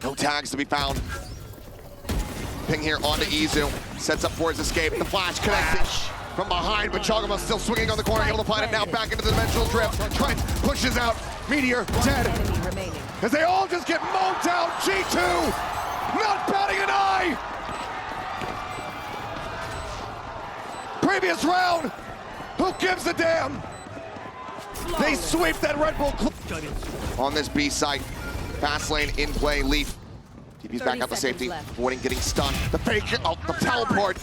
no tags to be found. Ping here onto Izu. Sets up for his escape. The flash connecting from behind, but Jogamo still swinging on the corner, able to find it now back into the dimensional drift. Trent pushes out. Meteor dead. As they all just get mowed down. G2 not batting an eye. Previous round. Who gives a damn? They sweep that Red Bull on this B site. Fast lane in play. Leaf. TP's back out to safety. Avoiding getting stunned. The fake, oh, the teleport.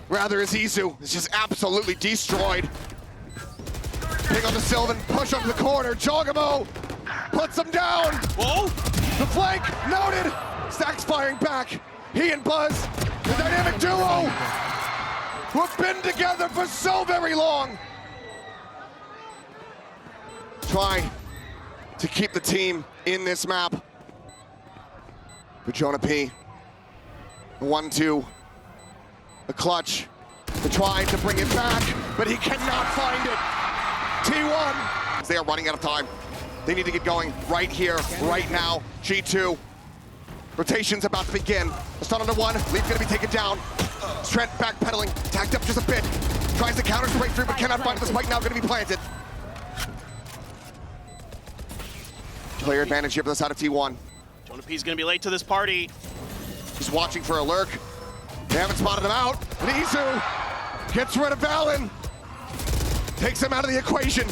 Rather is Izu. It's just absolutely destroyed. Ping on the Sylvan. Push onto the corner. Jogamo puts him down. Whoa! The flank noted. Stacks firing back. He and Buzz, the dynamic duo, who have been together for so very long. Try to keep the team in this map. For Jonah P. The 1-2. The clutch. To try to bring it back, but he cannot find it. T1. They are running out of time. They need to get going right here, right now. G2. Rotation's about to begin. The stun under one. Leaf gonna be taken down. Trent backpedaling. Tacked up just a bit. Tries to counter to break through, but cannot find it. The spike now gonna be planted. Player advantage here for the side of T1. Jonah P's gonna be late to this party. He's watching for a lurk. They haven't spotted him out. And Izu gets rid of Valen. Takes him out of the equation.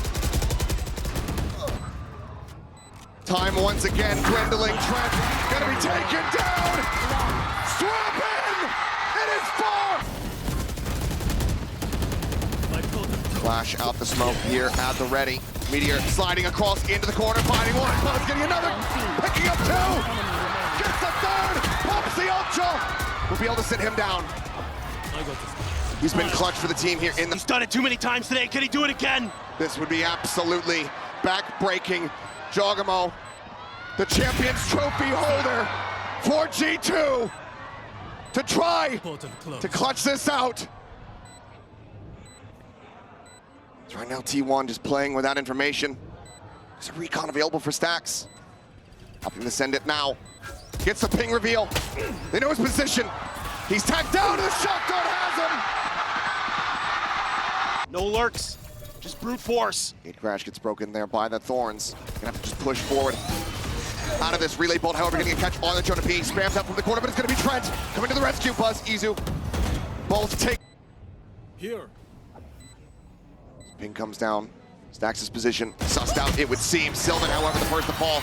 Time once again dwindling. Trent gonna be taken down. Strap in! It is far! Flash out the smoke here at the ready. Meteor sliding across into the corner, finding one. Buzz getting another. Picking up two. Gets the third. Pops the ultra. We'll be able to sit him down. He's been clutch for the team here in the... He's done it too many times today. Can he do it again? This would be absolutely back-breaking. Jogamo, the Champions Trophy holder for G2, to try to clutch this out. So right now T1 just playing without information. There's a recon available for Stacks. Helping to send it now. Gets the ping reveal. They know his position. He's tagged down, and the shot dart has him. No lurks, just brute force. Gate crash gets broken there by the Thorns. Gonna have to just push forward. Out of this relay bolt, however, getting a catch on the Jonah P. Spams out from the corner, but it's gonna be Trent. Coming to the rescue, Buzz, Izu. Both take. Here. Ping comes down. Stacks his position. Sussed out, it would seem. Sylvan, however, the first to fall.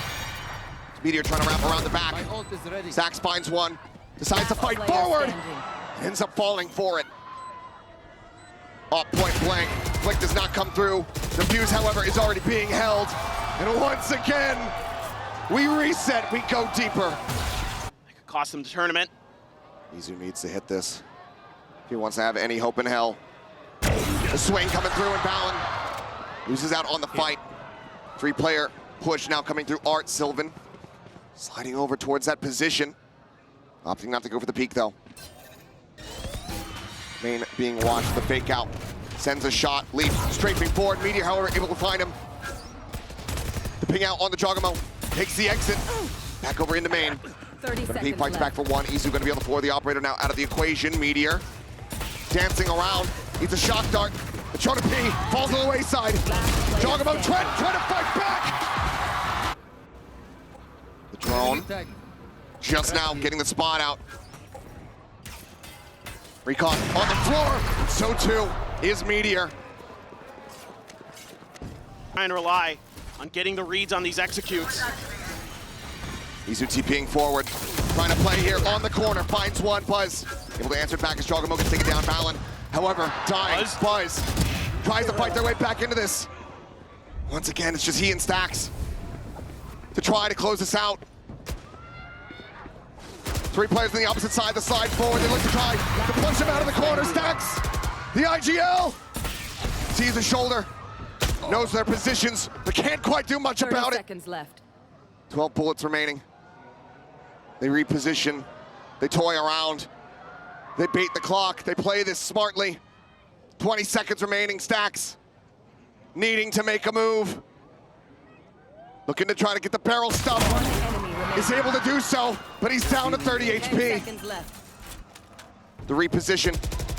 Meteor trying to wrap around the back. My ult is ready. Stacks finds one. Decides to fight forward. Ends up falling for it. Off point blank. Flick does not come through. The fuse, however, is already being held. And once again, we reset, we go deeper. That could cost them the tournament. Izu needs to hit this if he wants to have any hope in hell. The swing coming through, and Balin loses out on the fight. 3-player push now coming through Art. Sylvan sliding over towards that position. Opting not to go for the peek, though. Main being watched, the fake out. Sends a shot, Leaf strafing forward. Meteor, however, able to find him. The ping out on the Jogamo. Takes the exit. Back over into Main. 30 But seconds he fights left. back for one. Izu going to be on the floor. The operator now out of the equation. Meteor dancing around. Needs a shock dart. The Chona P falls on the wayside. Jogamo Trent trying to fight back. The drone just now getting the spot out. Recon on the floor. So too is Meteor. Try and rely on getting the reads on these executes. Izu TPing forward. Trying to play here on the corner. Finds one. Buzz able to answer it back as Jogamo gets taken down. Balin, however, dying. Buzz tries to fight their way back into this. Once again, it's just he and Stacks to try to close this out. 3 players on the opposite side, the slide forward. They look to try to push him out of the corner. Stacks, the IGL, sees the shoulder, knows their positions, but can't quite do much 30 about it. seconds left. 12 bullets remaining. They reposition, they toy around, they bait the clock, they play this smartly. 20 seconds remaining, Stacks needing to make a move. Looking to try to get the barrel stuff. Is able to do so, but he's down to 30 10 HP. seconds left. The reposition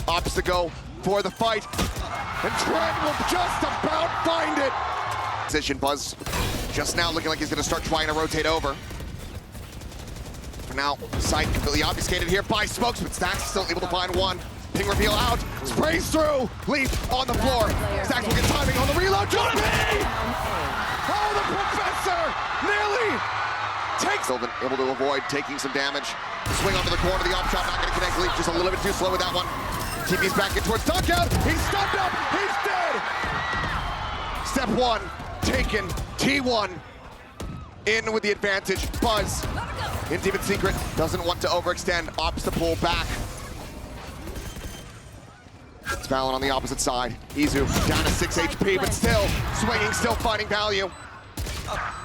opts to go for the fight. And Trent will just about find it. Position Buzz just now looking like he's gonna start trying to rotate over. For now, sight completely obfuscated here by Smokes, but Stacks still able to find one. Ping reveal out, sprays through, Leaf on the floor. Stacks will get timing on the reload. Jordan! Oh, the Professor nearly takes. Sylvan able to avoid taking some damage. Swing onto the corner, the off shot not gonna connect. Leaf just a little bit too slow with that one. TP's back in towards Dunkout. He's stunned up, he's dead! Step 1 taken, T1 in with the advantage. Buzz in Demon Secret doesn't want to overextend, opts to pull back. It's Valorant on the opposite side. Izu down to 6 HP, but still swinging, still finding value.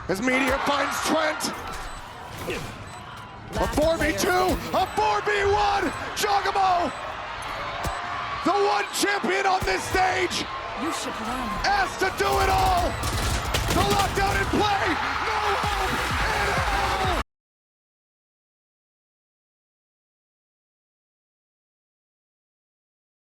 As Meteor finds Trent. A 4v2, a 4v1, Jogamo! The one champion on this stage! You should run. Asked to do it all! The lockdown in play!